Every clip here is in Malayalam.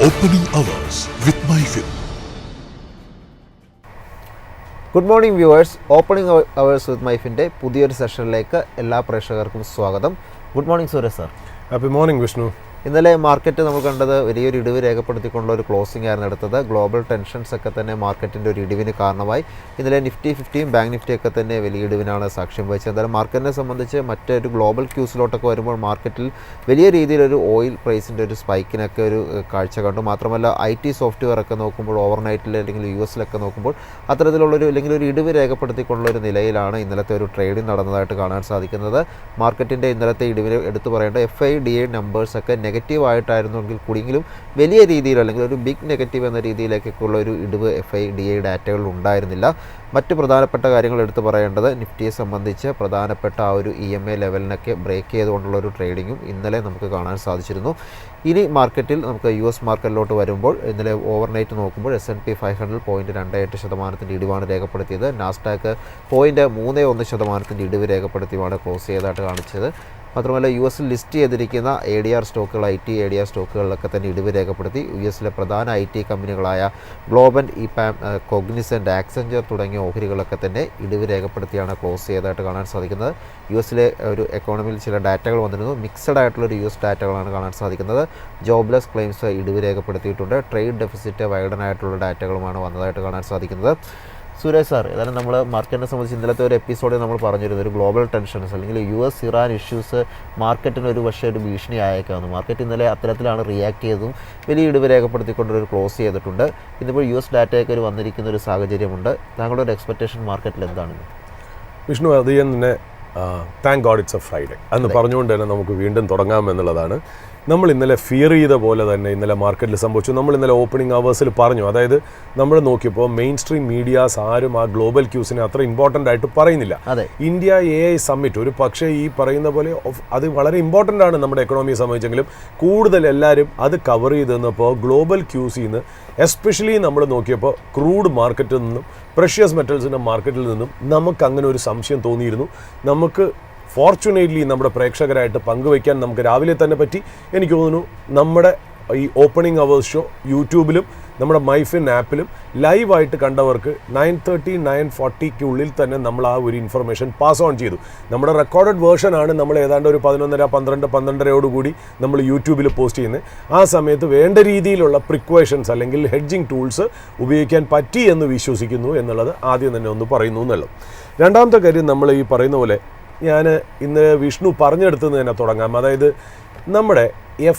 Opening hours with MyFin. Good morning viewers, opening hours with മൈഫിൻ്റെ പുതിയൊരു സെഷനിലേക്ക് എല്ലാ പ്രേക്ഷകർക്കും സ്വാഗതം. Good morning Suresh sir. Happy morning Vishnu. ഇന്നലെ മാർക്കറ്റ് നമ്മൾ കണ്ടത് വലിയൊരു ഇടിവ് രേഖപ്പെടുത്തിക്കൊണ്ടുള്ള ഒരു ക്ലോസിംഗ് ആയിരുന്നു എടുത്തത്. ഗ്ലോബൽ ടെൻഷൻസ് ഒക്കെ തന്നെ മാർക്കറ്റിൻ്റെ ഒരു ഇടിവിന് കാരണമായി. ഇന്നലെ നിഫ്റ്റി 50 ബാങ്ക് നിഫ്റ്റി ഒക്കെ തന്നെ വലിയ ഇടിവിനാണ് സാക്ഷ്യം വഹിച്ചത്. എന്തായാലും മാർക്കറ്റിനെ സംബന്ധിച്ച് മറ്റൊരു ഗ്ലോബൽ ക്യൂസിലോട്ടൊക്കെ വരുമ്പോൾ മാർക്കറ്റിൽ വലിയ രീതിയിലൊരു ഓയിൽ പ്രൈസിൻ്റെ ഒരു സ്പൈക്കിനൊക്കെ ഒരു കാഴ്ച കണ്ടു. മാത്രമല്ല IT സോഫ്റ്റ്വെയർ ഒക്കെ നോക്കുമ്പോൾ ഓവർനൈറ്റിൽ അല്ലെങ്കിൽ US നോക്കുമ്പോൾ അത്തരത്തിലുള്ളൊരു അല്ലെങ്കിൽ ഒരു ഇടിവ് രേഖപ്പെടുത്തിക്കൊണ്ടുള്ള ഒരു നിലയിലാണ് ഇന്നലത്തെ ഒരു ട്രേഡിംഗ് നടന്നതായിട്ട് കാണാൻ സാധിക്കുന്നത്. മാർക്കറ്റിൻ്റെ ഇന്നലത്തെ ഇടിവിന് എടുത്തു പറയേണ്ട FIDA നമ്പേഴ്സൊക്കെ നെഗറ്റീവ് ആയിട്ടായിരുന്നെങ്കിൽ കൂടിയെങ്കിലും വലിയ രീതിയിൽ അല്ലെങ്കിൽ ഒരു ബിഗ് നെഗറ്റീവ് എന്ന രീതിയിലേക്കൊക്കെയുള്ള ഒരു ഇടിവ് FIDA ഡാറ്റകളിൽ ഉണ്ടായിരുന്നില്ല. മറ്റ് പ്രധാനപ്പെട്ട കാര്യങ്ങൾ എടുത്തു പറയേണ്ടത് നിഫ്റ്റിയെ സംബന്ധിച്ച് പ്രധാനപ്പെട്ട ആ ഒരു EMA ലെവലിനൊക്കെ ബ്രേക്ക് ചെയ്തുകൊണ്ടുള്ള ഒരു ട്രേഡിങ്ങും ഇന്നലെ നമുക്ക് കാണാൻ സാധിച്ചിരുന്നു. ഇനി മാർക്കറ്റിൽ നമുക്ക് US മാർക്കറ്റിലോട്ട് വരുമ്പോൾ ഇന്നലെ ഓവർനൈറ്റ് നോക്കുമ്പോൾ S&P 500 0.28% ഇടിവാണ് രേഖപ്പെടുത്തിയത്. നാസ്ഡാക്ക് 0.31% ഇടിവ് രേഖപ്പെടുത്തിയാണ് ക്ലോസ് ചെയ്തതായിട്ട് കാണിച്ചത്. മാത്രമല്ല US ലിസ്റ്റ് ചെയ്തിരിക്കുന്ന ADR സ്റ്റോക്കുകൾ IT ADR സ്റ്റോക്കുകളിലൊക്കെ തന്നെ ഇടിവ് രേഖപ്പെടുത്തി. US പ്രധാന IT കമ്പനികളായ ഗ്ലോബന്റ്, ഇപാം, കോഗ്നിസെൻ്റ്, ആക്സെഞ്ചർ തുടങ്ങിയ ഓഹരികളൊക്കെ തന്നെ ഇടിവ് രേഖപ്പെടുത്തിയാണ് ക്ലോസ് ചെയ്തതായിട്ട് കാണാൻ സാധിക്കുന്നത്. US ഒരു എക്കോണമിയിൽ ചില ഡാറ്റകൾ വന്നിരുന്നു. മിക്സഡ് ആയിട്ടുള്ളൊരു US ഡാറ്റകളാണ് കാണാൻ സാധിക്കുന്നത്. ജോബ്ലെസ് ക്ലെയിംസ് ഇടിവ് രേഖപ്പെടുത്തിയിട്ടുണ്ട്. ട്രേഡ് ഡെഫിസിറ്റ് വൈഡൻ ആയിട്ടുള്ള ഡാറ്റകളുമാണ് വന്നതായിട്ട് കാണാൻ സാധിക്കുന്നത്. സുരേഷ് സാർ, ഏതായാലും നമ്മൾ മാർക്കറ്റിനെ സംബന്ധിച്ച് ഇന്നലത്തെ ഒരു എപ്പിസോഡിൽ നമ്മൾ പറഞ്ഞിരുന്നു ഒരു ഗ്ലോബൽ ടെൻഷൻസ് അല്ലെങ്കിൽ US ഇറാൻ ഇഷ്യൂസ് മാർക്കറ്റിന് ഒരു പക്ഷേ ഒരു ഭീഷണി ആയേക്കാവുന്നു. മാർക്കറ്റ് ഇന്നലെ അത്തരത്തിലാണ് റിയാക്ട് ചെയ്തതും വലിയ ഇടിവ് രേഖപ്പെടുത്തിക്കൊണ്ടൊരു ക്ലോസ് ചെയ്തിട്ടുണ്ട്. ഇന്നിപ്പോൾ US ഡാറ്റയൊക്കെ ഒരു വന്നിരിക്കുന്ന ഒരു സാഹചര്യമുണ്ട്. താങ്കളുടെ ഒരു എക്സ്പെക്റ്റേഷൻ മാർക്കറ്റിൽ എന്താണ് വിഷ്ണു? അത് തന്നെ thank God it's a Friday എന്ന് പറഞ്ഞുകൊണ്ട് തന്നെ നമുക്ക് വീണ്ടും തുടങ്ങാമെന്നുള്ളതാണ്. നമ്മൾ ഇന്നലെ ഫിയർ ചെയ്ത പോലെ തന്നെ ഇന്നലെ മാർക്കറ്റിൽ സംഭവിച്ചു. നമ്മൾ ഇന്നലെ ഓപ്പണിംഗ് അവേഴ്സിൽ പറഞ്ഞു, അതായത് നമ്മൾ നോക്കിയപ്പോൾ മെയിൻ സ്ട്രീം മീഡിയാസ് ആരും ആ ഗ്ലോബൽ ക്യൂസിനെ അത്ര ഇമ്പോർട്ടൻ്റ് ആയിട്ട് പറയുന്നില്ല. ഇന്ത്യ AI സമ്മിറ്റ് ഒരു പക്ഷേ ഈ പറയുന്ന പോലെ അത് വളരെ ഇമ്പോർട്ടൻ്റ് ആണ് നമ്മുടെ എക്കണോമിയെ സംബന്ധിച്ചെങ്കിലും കൂടുതൽ എല്ലാവരും അത് കവർ ചെയ്ത് നിന്നപ്പോൾ ഗ്ലോബൽ ക്യൂസിൽ നിന്ന് എസ്പെഷ്യലി നമ്മൾ നോക്കിയപ്പോൾ ക്രൂഡ് മാർക്കറ്റിൽ നിന്നും പ്രഷ്യസ് മെറ്റൽസിൻ്റെ മാർക്കറ്റിൽ നിന്നും നമുക്ക് അങ്ങനെ ഒരു സംശയം തോന്നിയിരുന്നു. നമുക്ക് ഫോർച്യുനേറ്റ്ലി നമ്മുടെ പ്രേക്ഷകരായിട്ട് പങ്കുവയ്ക്കാൻ നമുക്ക് രാവിലെ തന്നെ പറ്റി. എനിക്ക് തോന്നുന്നു നമ്മുടെ ഈ ഓപ്പണിംഗ് അവേഴ്സ് ഷോ യൂട്യൂബിലും നമ്മുടെ മൈഫിൻ ആപ്പിലും ലൈവായിട്ട് കണ്ടവർക്ക് 9:30 9:40 തന്നെ നമ്മൾ ആ ഒരു ഇൻഫർമേഷൻ പാസ് ഓൺ ചെയ്തു. നമ്മുടെ റെക്കോർഡഡ് വേർഷനാണ് നമ്മൾ ഏതാണ്ട് ഒരു 11:30 12:30 നമ്മൾ യൂട്യൂബിൽ പോസ്റ്റ് ചെയ്യുന്നത്. ആ സമയത്ത് വേണ്ട രീതിയിലുള്ള പ്രിക്വേഷൻസ് അല്ലെങ്കിൽ ഹെഡ്ജിങ് ടൂൾസ് ഉപയോഗിക്കാൻ പറ്റി എന്ന് വിശ്വസിക്കുന്നു എന്നുള്ളത് ആദ്യം തന്നെ ഒന്ന് പറയുന്നു എന്നുള്ളത്. രണ്ടാമത്തെ കാര്യം, നമ്മൾ ഈ പറയുന്ന പോലെ ഞാൻ ഇന്ന് വിഷ്ണു പറഞ്ഞെടുത്തുനിന്ന് തന്നെ തുടങ്ങാം. അതായത് നമ്മുടെ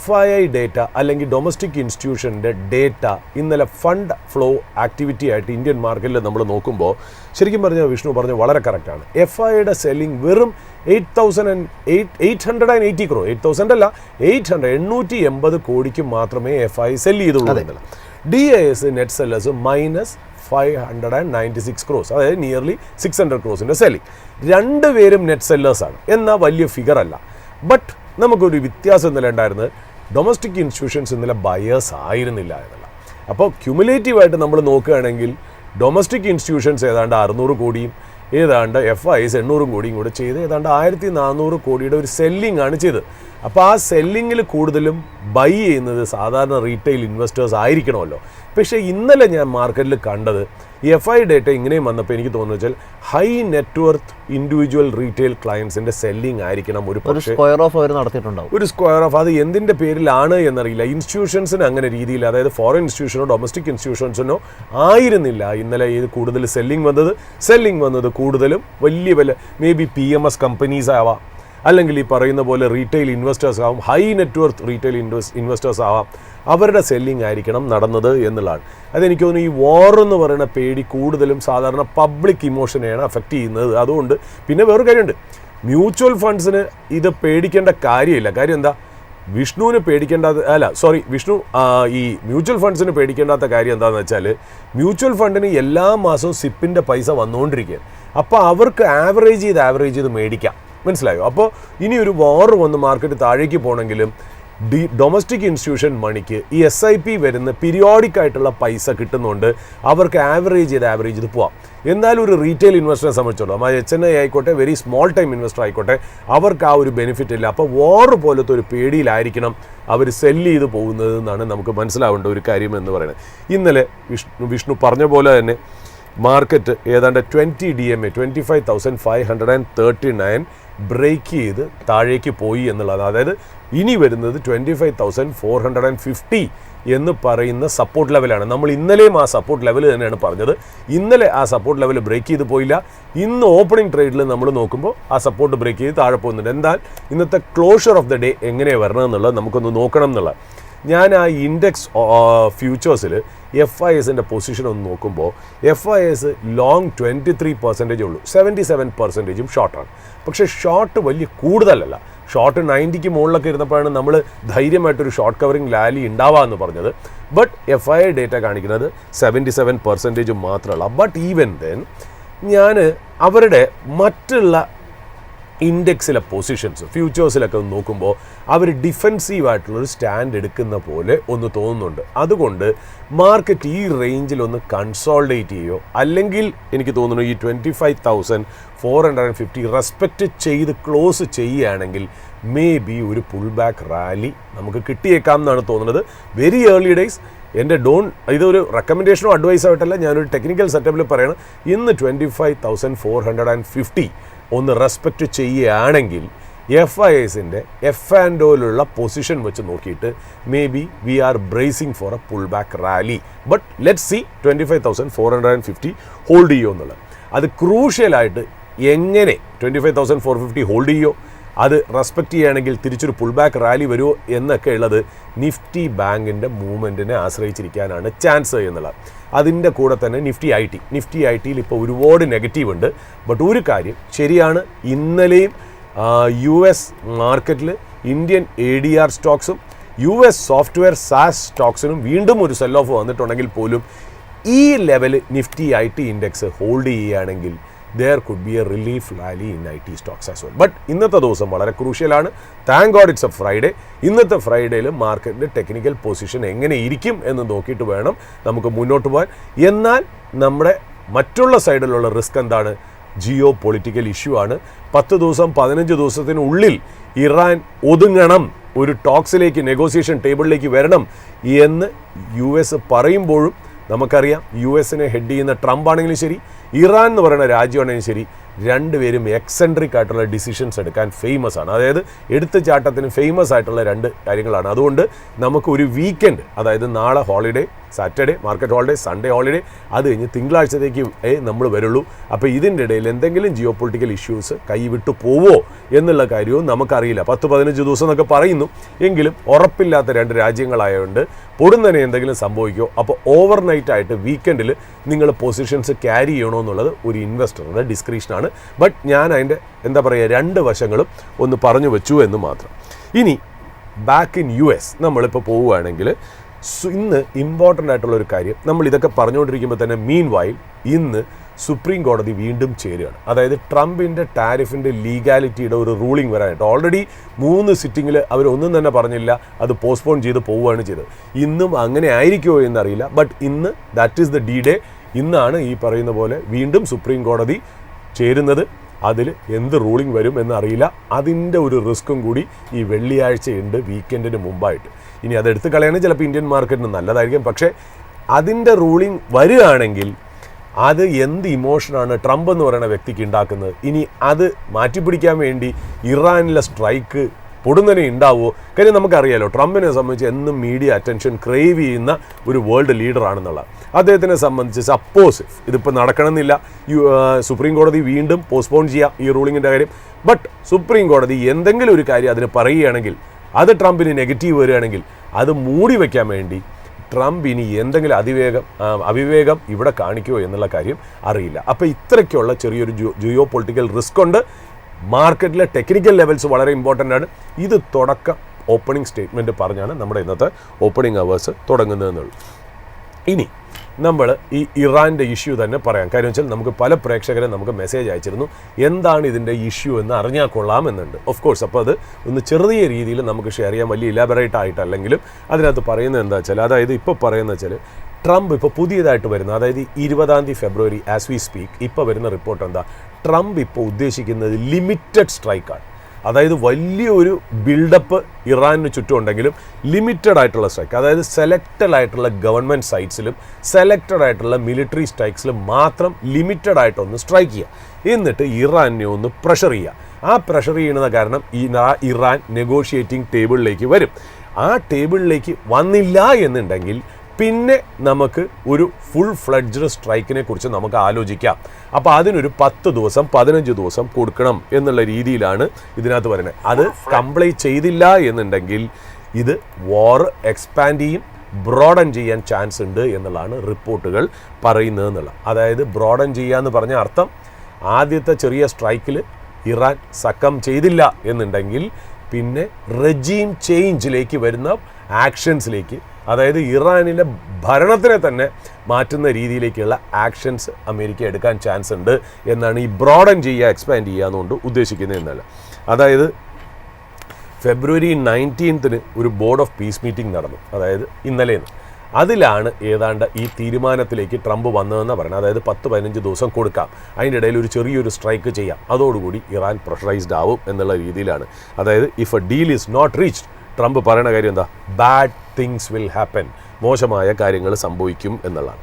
FII ഡേറ്റ അല്ലെങ്കിൽ ഡൊമസ്റ്റിക് ഇൻസ്റ്റിറ്റ്യൂഷൻ്റെ ഡേറ്റ ഇന്നലെ ഫണ്ട് ഫ്ലോ ആക്ടിവിറ്റി ആയിട്ട് ഇന്ത്യൻ മാർക്കറ്റിൽ നമ്മൾ നോക്കുമ്പോൾ ശരിക്കും പറഞ്ഞാൽ വിഷ്ണു പറഞ്ഞ വളരെ കറക്റ്റാണ്. FIIയുടെ സെല്ലിംഗ് വെറും 880 crore 8,000 അല്ല 880 കോടിക്ക് മാത്രമേ FII സെല്ല് ചെയ്തുള്ളൂ. DIS നെറ്റ് സെല്ലേഴ്സ് -596 crores, അതായത് നിയർലി 600 crores സെല്ലിംഗ്. രണ്ടുപേരും നെറ്റ് സെല്ലേഴ്സാണ്, എന്നാൽ വലിയ ഫിഗർ അല്ല. ബട്ട് നമുക്കൊരു വ്യത്യാസം ഇന്നലെ ഉണ്ടായിരുന്നത് ഡൊമസ്റ്റിക് ഇൻസ്റ്റിറ്റ്യൂഷൻസ് ഇന്നലെ ബയേഴ്സ് ആയിരുന്നില്ല എന്നുള്ള. അപ്പോൾ ക്യുമുലേറ്റീവായിട്ട് നമ്മൾ നോക്കുകയാണെങ്കിൽ ഡൊമസ്റ്റിക് ഇൻസ്റ്റിറ്റ്യൂഷൻസ് ഏതാണ്ട് 600 കോടിയും ഏതാണ്ട് FIs 800 കോടിയും കൂടെ ചെയ്ത് ഏതാണ്ട് 1400 കോടിയുടെ ഒരു സെല്ലിംഗ് ആണ് ചെയ്തത്. അപ്പോൾ ആ സെല്ലിങ്ങിൽ കൂടുതലും ബൈ ചെയ്യുന്നത് സാധാരണ റീറ്റെയിൽ ഇൻവെസ്റ്റേഴ്സ് ആയിരിക്കണമല്ലോ. പക്ഷേ ഇന്നലെ ഞാൻ മാർക്കറ്റിൽ കണ്ടത് FI ഡേറ്റ ഇങ്ങനെയും വന്നപ്പോൾ എനിക്ക് തോന്നുന്നു വെച്ചാൽ high net worth individual retail ക്ലയൻസിൻ്റെ selling ആയിരിക്കണം. ഒരു സ്ക്വയർ ഓഫ് അവർ നടത്തിയിട്ടുണ്ടാവും. ഒരു സ്ക്വയർ ഓഫ് അത് എന്തിൻ്റെ പേരിലാണ് എന്നറിയില്ല. ഇൻസ്റ്റിറ്റ്യൂഷൻസിന് അങ്ങനെ രീതിയിൽ, അതായത് ഫോറിൻ ഇൻസ്റ്റിറ്റ്യൂഷനോ ഡൊമസ്റ്റിക് ഇൻസ്റ്റിറ്റ്യൂഷൻസിനോ ആയിരുന്നില്ല ഇന്നലെ ഇത് കൂടുതൽ സെല്ലിംഗ് വന്നത് കൂടുതലും വലിയ മേ ബി PMS കമ്പനീസ് ആവാം, അല്ലെങ്കിൽ ഈ പറയുന്ന പോലെ റീറ്റെയിൽ ഇൻവെസ്റ്റേഴ്സ് ആവാം, ഹൈ നെറ്റ്വർത്ത് റീറ്റെയിൽ ഇൻവെസ്റ്റേഴ്സ് ആവാം. അവരുടെ സെല്ലിംഗ് ആയിരിക്കണം നടന്നത് എന്നുള്ളതാണ്. അതെനിക്ക് തോന്നുന്നു ഈ വാർ എന്ന് പറയുന്ന പേടി കൂടുതലും സാധാരണ പബ്ലിക് ഇമോഷനെയാണ് അഫക്റ്റ് ചെയ്യുന്നത്. അതുകൊണ്ട് പിന്നെ വേറൊരു കാര്യമുണ്ട്, മ്യൂച്വൽ ഫണ്ട്സിന് ഇത് പേടിക്കേണ്ട കാര്യമില്ല. കാര്യം എന്താ, വിഷ്ണുവിന് വിഷ്ണു ഈ മ്യൂച്വൽ ഫണ്ട്സിന് പേടിക്കേണ്ടാത്ത കാര്യം എന്താണെന്ന് വെച്ചാൽ മ്യൂച്വൽ ഫണ്ടിന് എല്ലാ മാസവും സിപ്പിൻ്റെ പൈസ വന്നുകൊണ്ടിരിക്കുകയാണ്. അപ്പോൾ അവർക്ക് ആവറേജ് ചെയ്ത് മേടിക്കാം. മനസ്സിലായോ? അപ്പോൾ ഇനി ഒരു വാർ വന്ന് മാർക്കറ്റ് താഴേക്ക് പോകണമെങ്കിലും ഡൊമസ്റ്റിക് ഇൻസ്റ്റിറ്റ്യൂഷൻ മണിക്ക് ഈ SIP വരുന്ന പീരിയോഡിക് ആയിട്ടുള്ള പൈസ കിട്ടുന്നുണ്ട്. അവർക്ക് ആവറേജ് ചെയ്ത് പോവാം. എന്നാലും ഒരു റീറ്റെയിൽ ഇൻവെസ്റ്ററെ സംബന്ധിച്ചോളാം, HNI ആയിക്കോട്ടെ, വെരി സ്മോൾ ടൈം ഇൻവെസ്റ്റർ ആയിക്കോട്ടെ, അവർക്ക് ആ ഒരു ബെനിഫിറ്റ് ഇല്ല. അപ്പോൾ വാർ പോലത്തെ ഒരു പേടിയിലായിരിക്കണം അവർ സെല്ല് ചെയ്ത് പോകുന്നത് എന്നാണ് നമുക്ക് മനസ്സിലാവേണ്ട ഒരു കാര്യം എന്ന് പറയുന്നത്. ഇന്നലെ വിഷ്ണു പറഞ്ഞ പോലെ തന്നെ മാർക്കറ്റ് ഏതാണ്ട് 20 DMA 25,539 ബ്രേക്ക് ചെയ്ത് താഴേക്ക് പോയി എന്നുള്ളതാണ്. അതായത് ഇനി വരുന്നത് 25,450 എന്ന് പറയുന്ന സപ്പോർട്ട് ലെവലാണ്. നമ്മൾ ഇന്നലെയും ആ സപ്പോർട്ട് ലെവൽ തന്നെയാണ് പറഞ്ഞത്. ഇന്നലെ ആ സപ്പോർട്ട് ലെവൽ ബ്രേക്ക് ചെയ്ത് പോയില്ല. ഇന്ന് ഓപ്പണിംഗ് ട്രേഡിൽ നമ്മൾ നോക്കുമ്പോൾ ആ സപ്പോർട്ട് ബ്രേക്ക് ചെയ്ത് താഴെ പോകുന്നുണ്ട്. എന്നാൽ ഇന്നത്തെ ക്ലോഷർ ഓഫ് ദ ഡേ എങ്ങനെയാണ് വരണമെന്നുള്ളത് നമുക്കൊന്ന് നോക്കണം എന്നുള്ളത്. ഞാൻ ആ ഇൻഡെക്സ് ഫ്യൂച്ചേഴ്സിൽ FISൻ്റെ പൊസിഷൻ ഒന്ന് നോക്കുമ്പോൾ FIS ലോങ് 23% ഉള്ളൂ, 77% ഷോർട്ടാണ്. പക്ഷേ ഷോർട്ട് വലിയ കൂടുതലല്ല. ഷോർട്ട് 90ക്ക് മുകളിലൊക്കെ ഇരുന്നപ്പോഴാണ് നമ്മൾ ധൈര്യമായിട്ടൊരു ഷോർട്ട് കവറിങ് ലാലി ഉണ്ടാവാമെന്ന് പറഞ്ഞത്. ബട്ട് FI ഡേറ്റ കാണിക്കുന്നത് 77% മാത്രമല്ല. ബട്ട് ഈവൻ ദെൻ ഞാൻ അവരുടെ മറ്റുള്ള ഇൻഡെക്സിലെ പൊസിഷൻസ് ഫ്യൂച്ചേഴ്സിലൊക്കെ നോക്കുമ്പോൾ അവർ ഡിഫെൻസീവായിട്ടുള്ളൊരു സ്റ്റാൻഡ് എടുക്കുന്ന പോലെ ഒന്ന് തോന്നുന്നുണ്ട്. അതുകൊണ്ട് മാർക്കറ്റ് ഈ റേഞ്ചിൽ ഒന്ന് കൺസോൾഡേറ്റ് ചെയ്യുമോ, അല്ലെങ്കിൽ എനിക്ക് തോന്നുന്നു ഈ 25,450 റെസ്പെക്റ്റ് ചെയ്ത് ക്ലോസ് ചെയ്യുകയാണെങ്കിൽ മേ ബി ഒരു പുൾ ബാക്ക് റാലി നമുക്ക് കിട്ടിയേക്കാം എന്നാണ് തോന്നുന്നത്. Very early days. എൻ്റെ ഇതൊരു റെക്കമെൻഡേഷനോ അഡ്വൈസോ ആയിട്ടല്ല, ഞാനൊരു ടെക്നിക്കൽ സെറ്റപ്പിൽ പറയണം. ഇന്ന് 25,450 ഒന്ന് റെസ്പെക്റ്റ് ചെയ്യുകയാണെങ്കിൽ FISൻ്റെ F&Oയിലുള്ള പൊസിഷൻ വെച്ച് നോക്കിയിട്ട് maybe we are bracing for a pull back rally. But let see 25,450 hold ചെയ്യുമോ എന്നുള്ളത്. അത് ക്രൂഷ്യലായിട്ട് എങ്ങനെ 25,450 ഹോൾഡ് ചെയ്യുമോ, അത് റെസ്പെക്റ്റ് ചെയ്യുകയാണെങ്കിൽ തിരിച്ചൊരു പുൾ ബാക്ക് റാലി വരുമോ എന്നൊക്കെ ഉള്ളത് നിഫ്റ്റി ബാങ്കിൻ്റെ മൂവ്മെൻറ്റിനെ ആശ്രയിച്ചിരിക്കാനാണ് ചാൻസ് എന്നുള്ളത്. അതിൻ്റെ കൂടെ തന്നെ നിഫ്റ്റി ഐ ടിയിൽ ഇപ്പോൾ ഒരുപാട് നെഗറ്റീവ് ഉണ്ട്. ബട്ട് ഒരു കാര്യം ശരിയാണ്, ഇന്നലെയും US മാർക്കറ്റിൽ Indian ADR സ്റ്റോക്സും US software SaaS സ്റ്റോക്സിനും വീണ്ടും ഒരു സെൽ ഓഫ് വന്നിട്ടുണ്ടെങ്കിൽ പോലും ഈ level Nifty IT index hold ചെയ്യുകയാണെങ്കിൽ there could be a relief rally in IT stocks as well. But ഇന്നത്തെ ദിവസം വളരെ ക്രൂഷ്യലാണ്. Thank God it's a Friday. ഇന്നത്തെ ഫ്രൈഡേയിൽ മാർക്കറ്റിൻ്റെ ടെക്നിക്കൽ പൊസിഷൻ എങ്ങനെ ഇരിക്കും എന്ന് നോക്കിയിട്ട് വേണം നമുക്ക് മുന്നോട്ട് പോകാൻ. എന്നാൽ നമ്മുടെ മറ്റുള്ള സൈഡിലുള്ള റിസ്ക് എന്താണ്? ജിയോ പൊളിറ്റിക്കൽ ഇഷ്യൂ ആണ്. 10 ദിവസം 15 ദിവസത്തിനുള്ളിൽ ഇറാൻ ഒതുങ്ങണം, ഒരു ടോക്സിലേക്ക് നെഗോസിയേഷൻ ടേബിളിലേക്ക് വരണം എന്ന് US പറയുമ്പോഴും നമുക്കറിയാം US-നെ ഹെഡ് ചെയ്യുന്ന ട്രംപ് ആണെങ്കിലും ശരി, ഇറാൻ എന്ന് പറയുന്ന രാജ്യമാണെങ്കിലും ശരി, രണ്ടുപേരും എക്സെൻട്രിക് ആയിട്ടുള്ള ഡിസിഷൻസ് എടുക്കാൻ ഫേമസ് ആണ്. അതായത് എടുത്ത ചാട്ടത്തിന് ഫേമസ് ആയിട്ടുള്ള രണ്ട് കാര്യങ്ങളാണ്. അതുകൊണ്ട് നമുക്ക് ഒരു വീക്കെൻഡ്, അതായത് നാളെ holiday, Saturday market holiday, Sunday holiday, അത് കഴിഞ്ഞ് തിങ്കളാഴ്ചത്തേക്ക് നമ്മൾ വരുള്ളൂ. അപ്പോൾ ഇതിൻ്റെ ഇടയിൽ എന്തെങ്കിലും ജിയോ പൊളിറ്റിക്കൽ ഇഷ്യൂസ് കൈവിട്ടു പോവോ എന്നുള്ള കാര്യവും നമുക്കറിയില്ല. 10-15 ദിവസം എന്നൊക്കെ പറയുന്നു, എങ്കിലും ഉറപ്പില്ലാത്ത രണ്ട് രാജ്യങ്ങളായതുകൊണ്ട് പൊടുന്നനെ എന്തെങ്കിലും സംഭവിക്കുമോ. അപ്പോൾ ഓവർനൈറ്റായിട്ട് വീക്കെൻഡിൽ നിങ്ങൾ പൊസിഷൻസ് ക്യാരി ചെയ്യണോ എന്നുള്ളത് ഒരു ഇൻവെസ്റ്ററുടെ ഡിസ്ക്രിപ്ഷനാണ്. ബട്ട് ഞാൻ അതിൻ്റെ എന്താ പറയുക, രണ്ട് വശങ്ങളും ഒന്ന് പറഞ്ഞു വെച്ചു എന്ന് മാത്രം. ഇനി ബാക്ക് ഇൻ US നമ്മളിപ്പോൾ പോവുകയാണെങ്കിൽ ഇന്ന് ഇമ്പോർട്ടൻ്റ് ആയിട്ടുള്ളൊരു കാര്യം, നമ്മൾ ഇതൊക്കെ പറഞ്ഞുകൊണ്ടിരിക്കുമ്പോൾ തന്നെ മീൻ വൈൽ ഇന്ന് സുപ്രീം കോടതി വീണ്ടും ചേരുകയാണ്. അതായത് ട്രംപിൻ്റെ ടാരിഫിൻ്റെ ലീഗാലിറ്റിയുടെ ഒരു റൂളിംഗ് വരാനായിട്ട് ഓൾറെഡി 3 സിറ്റിങ്ങിൽ അവരൊന്നും തന്നെ പറഞ്ഞില്ല, അത് പോസ്റ്റ്പോൺ ചെയ്ത് പോവുകയാണ് ചെയ്തത്. ഇന്നും അങ്ങനെ ആയിരിക്കുമോ എന്നറിയില്ല. ബട്ട് ഇന്ന് ദാറ്റ് ഈസ് ദ D-Day. ഇന്നാണ് ഈ പറയുന്ന പോലെ വീണ്ടും സുപ്രീം കോടതി ചേരുന്നത്. അതിൽ എന്ത് റൂളിംഗ് വരും എന്നറിയില്ല. അതിൻ്റെ ഒരു റിസ്ക്കും കൂടി ഈ വെള്ളിയാഴ്ചയുണ്ട്, വീക്കെൻഡിന് മുമ്പായിട്ട്. ഇനി അതെടുത്ത് കളയാണെങ്കിൽ ചിലപ്പോൾ ഇന്ത്യൻ മാർക്കറ്റിന് നല്ലതായിരിക്കും. പക്ഷേ അതിൻ്റെ റൂളിംഗ് വരികയാണെങ്കിൽ അത് എന്ത് ഇമോഷനാണ് ട്രംപ് എന്ന് പറയുന്ന വ്യക്തിക്ക് ഉണ്ടാക്കുന്നത്. ഇനി അത് മാറ്റിപ്പിടിക്കാൻ വേണ്ടി ഇറാനിലെ സ്ട്രൈക്ക് പൊടുന്നനെ ഉണ്ടാവുമോ? കാര്യം നമുക്കറിയാലോ, ട്രംപിനെ സംബന്ധിച്ച് എന്നും മീഡിയ അറ്റൻഷൻ ക്രേവ് ചെയ്യുന്ന ഒരു വേൾഡ് ലീഡറാണെന്നുള്ളത്. അദ്ദേഹത്തിനെ സംബന്ധിച്ച് സപ്പോസ് ഇതിപ്പോൾ നടക്കണമെന്നില്ല, സുപ്രീം കോടതി വീണ്ടും പോസ്റ്റ്പോൺ ചെയ്യാം ഈ റൂളിങ്ങിൻ്റെ കാര്യം. ബട്ട് സുപ്രീം കോടതി എന്തെങ്കിലും ഒരു കാര്യം അതിന് പറയുകയാണെങ്കിൽ, അത് ട്രംപിന് നെഗറ്റീവ് വരികയാണെങ്കിൽ, അത് മൂടി വയ്ക്കാൻ വേണ്ടി ട്രംപ് ഇനി എന്തെങ്കിലും അവിവേകം ഇവിടെ കാണിക്കുമോ എന്നുള്ള കാര്യം അറിയില്ല. അപ്പോൾ ഇത്രയ്ക്കുള്ള ചെറിയൊരു ജിയോ പൊളിറ്റിക്കൽ റിസ്ക് ഉണ്ട്. മാർക്കറ്റിലെ ടെക്നിക്കൽ ലെവൽസ് വളരെ ഇമ്പോർട്ടൻ്റ് ആണ്. ഇത് തുടക്കം ഓപ്പണിംഗ് സ്റ്റേറ്റ്മെൻറ്റ് പറഞ്ഞാണ് നമ്മുടെ ഇന്നത്തെ ഓപ്പണിംഗ് അവേഴ്സ് തുടങ്ങുന്നതെന്നുള്ളൂ. ഇനി നമ്മൾ ഈ ഇറാൻ്റെ ഇഷ്യൂ തന്നെ പറയാം. കാര്യം വെച്ചാൽ നമുക്ക് പല പ്രേക്ഷകരെ നമുക്ക് മെസ്സേജ് അയച്ചിരുന്നു എന്താണ് ഇതിൻ്റെ ഇഷ്യൂ എന്ന് അറിഞ്ഞാൽ കൊള്ളാമെന്നുണ്ട്. ഓഫ് കോഴ്സ് അപ്പോൾ അത് ഒന്ന് ചെറിയ രീതിയിൽ നമുക്ക് ഷെയർ ചെയ്യാൻ, വലിയ ഇലാബറേറ്റ് ആയിട്ടല്ലെങ്കിലും അതിനകത്ത് പറയുന്നത് എന്താ വെച്ചാൽ, അതായത് ഇപ്പോൾ പറയുന്നത് വെച്ചാൽ ട്രംപ് ഇപ്പോൾ പുതിയതായിട്ട് വരുന്ന, അതായത് 20 ഫെബ്രുവരി ആസ് വി സ്പീക്ക് ഇപ്പോൾ വരുന്ന റിപ്പോർട്ട് എന്താ, ട്രംപ് ഇപ്പോൾ ഉദ്ദേശിക്കുന്നത് ലിമിറ്റഡ് സ്ട്രൈക്കാണ്. അതായത് വലിയൊരു ബിൽഡപ്പ് ഇറാനിന് ചുറ്റും ഉണ്ടെങ്കിലും ലിമിറ്റഡ് ആയിട്ടുള്ള സ്ട്രൈക്ക്, അതായത് സെലക്റ്റഡ് ആയിട്ടുള്ള ഗവൺമെൻറ് സൈറ്റ്സിലും സെലക്റ്റഡ് ആയിട്ടുള്ള മിലിറ്ററി സ്ട്രൈക്സിലും മാത്രം ലിമിറ്റഡ് ആയിട്ടൊന്ന് സ്ട്രൈക്ക് ചെയ്യുക, എന്നിട്ട് ഇറാനെ ഒന്ന് പ്രഷർ ചെയ്യുക. ആ പ്രഷർ ചെയ്യുന്നത് കാരണം ഇറാൻ നെഗോഷിയേറ്റിംഗ് ടേബിളിലേക്ക് വരും. ആ ടേബിളിലേക്ക് വന്നില്ല എന്നുണ്ടെങ്കിൽ പിന്നെ നമുക്ക് ഒരു ഫുൾ ഫ്ലഡ്ജ്ഡ് സ്ട്രൈക്കിനെ കുറിച്ച് നമുക്ക് ആലോചിക്കാം. അപ്പോൾ അതിനൊരു 10 ദിവസം 15 ദിവസം കൊടുക്കണം എന്നുള്ള രീതിയിലാണ് ഇതിനകത്ത് പറയുന്നത്. അത് കംപ്ലൈ ചെയ്തില്ല എന്നുണ്ടെങ്കിൽ ഇത് വാർ എക്സ്പാൻഡ് ചെയ്യും, ബ്രോഡൻ ചെയ്യാൻ ചാൻസ് ഉണ്ട് എന്നുള്ളതാണ് റിപ്പോർട്ടുകൾ പറയുന്നത് എന്നുള്ള. അതായത് ബ്രോഡൻ ചെയ്യുക എന്ന് പറഞ്ഞ അർത്ഥം, ആദ്യത്തെ ചെറിയ സ്ട്രൈക്കിൽ ഇറാൻ സക്കം ചെയ്തില്ല എന്നുണ്ടെങ്കിൽ പിന്നെ റെജീം ചേഞ്ചിലേക്ക് വരുന്ന ആക്ഷൻസിലേക്ക്, അതായത് ഇറാനിലെ ഭരണത്തിനെ തന്നെ മാറ്റുന്ന രീതിയിലേക്കുള്ള ആക്ഷൻസ് അമേരിക്ക എടുക്കാൻ ചാൻസ് ഉണ്ട് എന്നാണ് ഈ ബ്രോഡൻ ചെയ്യുക, എക്സ്പാൻഡ് ചെയ്യുക എന്നുകൊണ്ട് ഉദ്ദേശിക്കുന്നത് എന്നല്ല. അതായത് ഫെബ്രുവരി 19 ഒരു ബോർഡ് ഓഫ് പീസ് മീറ്റിംഗ് നടന്നു, അതായത് ഇന്നലേന്ന്. അതിലാണ് ഏതാണ്ട് ഈ തീരുമാനത്തിലേക്ക് ട്രംപ് വന്നതെന്ന് പറയുന്നത്. അതായത് 10-15 ദിവസം കൊടുക്കാം, അതിൻ്റെ ഇടയിൽ ഒരു ചെറിയൊരു സ്ട്രൈക്ക് ചെയ്യാം, അതോടുകൂടി ഇറാൻ പ്രഷറൈസ്ഡ് ആവും എന്നുള്ള രീതിയിലാണ്. അതായത് if a deal is not reached, Trump പറയുന്ന കാര്യം എന്താ, ബാഡ് തിങ്സ് വിൽ ഹാപ്പൻ, മോശമായ കാര്യങ്ങൾ സംഭവിക്കും എന്നുള്ളതാണ്.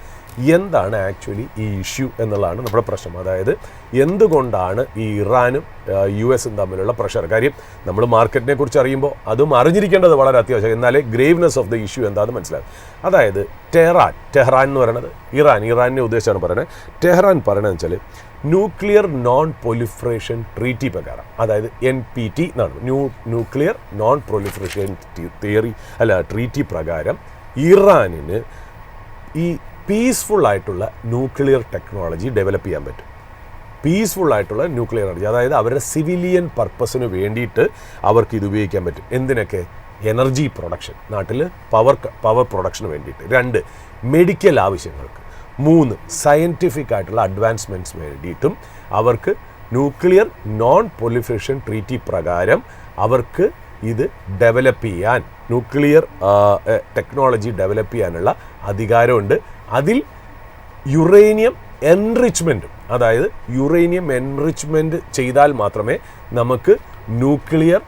എന്താണ് ആക്ച്വലി ഈ ഇഷ്യൂ എന്നുള്ളതാണ് നമ്മുടെ പ്രശ്നം. അതായത് എന്തുകൊണ്ടാണ് ഈ ഇറാനും US തമ്മിലുള്ള പ്രഷർ? കാര്യം നമ്മൾ മാർക്കറ്റിനെ കുറിച്ച് അറിയുമ്പോൾ അതും അറിഞ്ഞിരിക്കേണ്ടത് വളരെ അത്യാവശ്യം, എന്നാലേ ഗ്രേവ്നെസ് ഓഫ് ദ ഇഷ്യൂ എന്താണെന്ന് മനസ്സിലാകും. അതായത് ടെഹ്റാൻ എന്ന് പറയുന്നത് ഇറാനിനെ ഉദ്ദേശിച്ചാണ് പറയുന്നത്. ടെഹ്റാൻ പറയണതെന്ന് വെച്ചാൽ ന്യൂക്ലിയർ നോൺ പ്രൊലിഫറേഷൻ ട്രീറ്റി പ്രകാരം, അതായത് NPT എന്നാണ്, ന്യൂക്ലിയർ നോൺ പ്രൊലിഫറേഷൻ ട്രീറ്റി പ്രകാരം ഇറാനിന് ഈ പീസ്ഫുൾ ആയിട്ടുള്ള ന്യൂക്ലിയർ ടെക്നോളജി ഡെവലപ്പ് ചെയ്യാൻ പറ്റും. പീസ്ഫുൾ ആയിട്ടുള്ള ന്യൂക്ലിയർ എനർജി, അതായത് അവരുടെ സിവിലിയൻ പർപ്പസിന് വേണ്ടിയിട്ട് അവർക്ക് ഇത് ഉപയോഗിക്കാൻ പറ്റും. എന്തിനൊക്കെ? എനർജി പ്രൊഡക്ഷൻ, നാട്ടിൽ പവർ പ്രൊഡക്ഷന് വേണ്ടിയിട്ട്. 2 മെഡിക്കൽ ആവശ്യങ്ങൾക്ക്. 3 സയൻറ്റിഫിക് ആയിട്ടുള്ള അഡ്വാൻസ്മെൻറ്റ്സ് വേണ്ടിയിട്ടും അവർക്ക് ന്യൂക്ലിയർ നോൺ പ്രൊലിഫറേഷൻ ട്രീറ്റി പ്രകാരം അവർക്ക് ഇത് ഡെവലപ്പ് ചെയ്യാൻ, ന്യൂക്ലിയർ ടെക്നോളജി ഡെവലപ്പ് ചെയ്യാനുള്ള അധികാരമുണ്ട്. അതിൽ യുറേനിയം എൻറിച്ച്മെൻറ്റും, അതായത് യുറേനിയം എൻറിച്ച്മെൻറ്റ് ചെയ്താൽ മാത്രമേ നമുക്ക് ന്യൂക്ലിയർ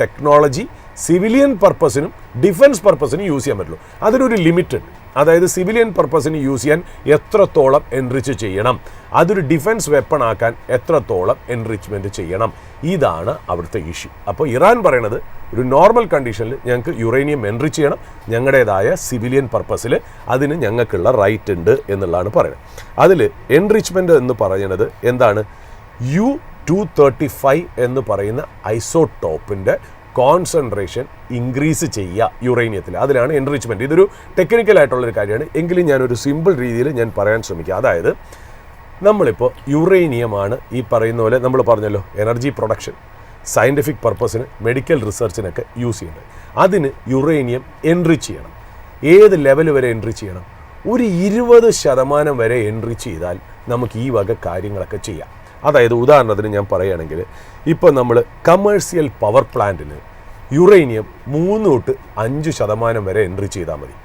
ടെക്നോളജി സിവിലിയൻ പർപ്പസിനും ഡിഫൻസ് പർപ്പസിനും യൂസ് ചെയ്യാൻ പറ്റുള്ളൂ. അതിനൊരു ലിമിറ്റഡ്, അതായത് സിവിലിയൻ പർപ്പസിന് യൂസ് ചെയ്യാൻ എത്രത്തോളം എൻറിച്ച് ചെയ്യണം, അതൊരു ഡിഫൻസ് വെപ്പൺ ആക്കാൻ എത്രത്തോളം എൻറിച്ച്മെൻറ്റ് ചെയ്യണം, ഇതാണ് അവിടുത്തെ ഇഷ്യൂ. അപ്പോൾ ഇറാൻ പറയണത് ഒരു നോർമൽ കണ്ടീഷനിൽ ഞങ്ങൾക്ക് യുറേനിയം എൻറിച്ച് ചെയ്യണം, ഞങ്ങളുടേതായ സിവിലിയൻ പർപ്പസിൽ അതിന് ഞങ്ങൾക്കുള്ള റൈറ്റ് ഉണ്ട് എന്നുള്ളതാണ് പറയുന്നത്. അതിൽ എൻറിച്ച്മെൻറ്റ് എന്ന് പറയുന്നത് എന്താണ്? U-235 എന്ന് പറയുന്ന ഐസോടോപ്പിൻ്റെ കോൺസെൻട്രേഷൻ ഇൻക്രീസ് ചെയ്യുക യുറേനിയത്തിൽ, അതിലാണ് എൻറിച്ച്മെൻറ്റ്. ഇതൊരു ടെക്നിക്കലായിട്ടുള്ളൊരു കാര്യമാണ്, എങ്കിലും ഞാനൊരു സിമ്പിൾ രീതിയിൽ ഞാൻ പറയാൻ ശ്രമിക്കുക. അതായത് നമ്മളിപ്പോൾ യുറേനിയമാണ് ഈ പറയുന്ന പോലെ നമ്മൾ പറഞ്ഞല്ലോ എനർജി പ്രൊഡക്ഷൻ, സയൻറ്റിഫിക് പർപ്പസിന്, മെഡിക്കൽ റിസർച്ചിനൊക്കെ യൂസ് ചെയ്യുന്നത്. അതിന് യുറേനിയം എൻറിച്ച് ചെയ്യണം. ഏത് ലെവൽ വരെ എൻറിച്ച് ചെയ്യണം? ഒരു 20% വരെ എൻറിച്ച് ചെയ്താൽ നമുക്ക് ഈ വക കാര്യങ്ങളൊക്കെ ചെയ്യാം. അതായത് ഉദാഹരണത്തിന് ഞാൻ പറയുകയാണെങ്കിൽ, ഇപ്പോൾ നമ്മൾ കമേഴ്സ്യൽ പവർ പ്ലാന്റിന് യുറേനിയം 3-5% വരെ എൻറിച്ച് ചെയ്താൽ മതി.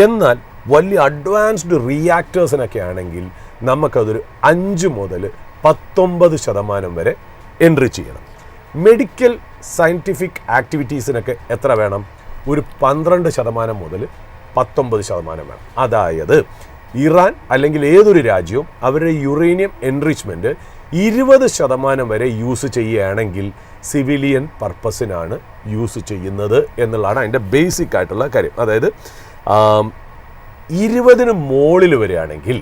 എന്നാൽ വലിയ അഡ്വാൻസ്ഡ് റിയാക്ടേഴ്സിനൊക്കെ ആണെങ്കിൽ നമുക്കതൊരു 5 മുതൽ 19% വരെ എൻറിച്ച് ചെയ്യണം. മെഡിക്കൽ സയൻറ്റിഫിക് ആക്ടിവിറ്റീസിനൊക്കെ എത്ര വേണം? ഒരു 12% മുതൽ 19% വേണം. അതായത് ഇറാൻ അല്ലെങ്കിൽ ഏതൊരു രാജ്യവും അവരുടെ യുറേനിയം എൻറിച്ച്മെൻറ്റ് 20% വരെ യൂസ് ചെയ്യുകയാണെങ്കിൽ സിവിലിയൻ പർപ്പസിനാണ് യൂസ് ചെയ്യുന്നത് എന്നുള്ളതാണ് അതിൻ്റെ ബേസിക് ആയിട്ടുള്ള കാര്യം. അതായത് 20 മുകളിൽ വരികയാണെങ്കിൽ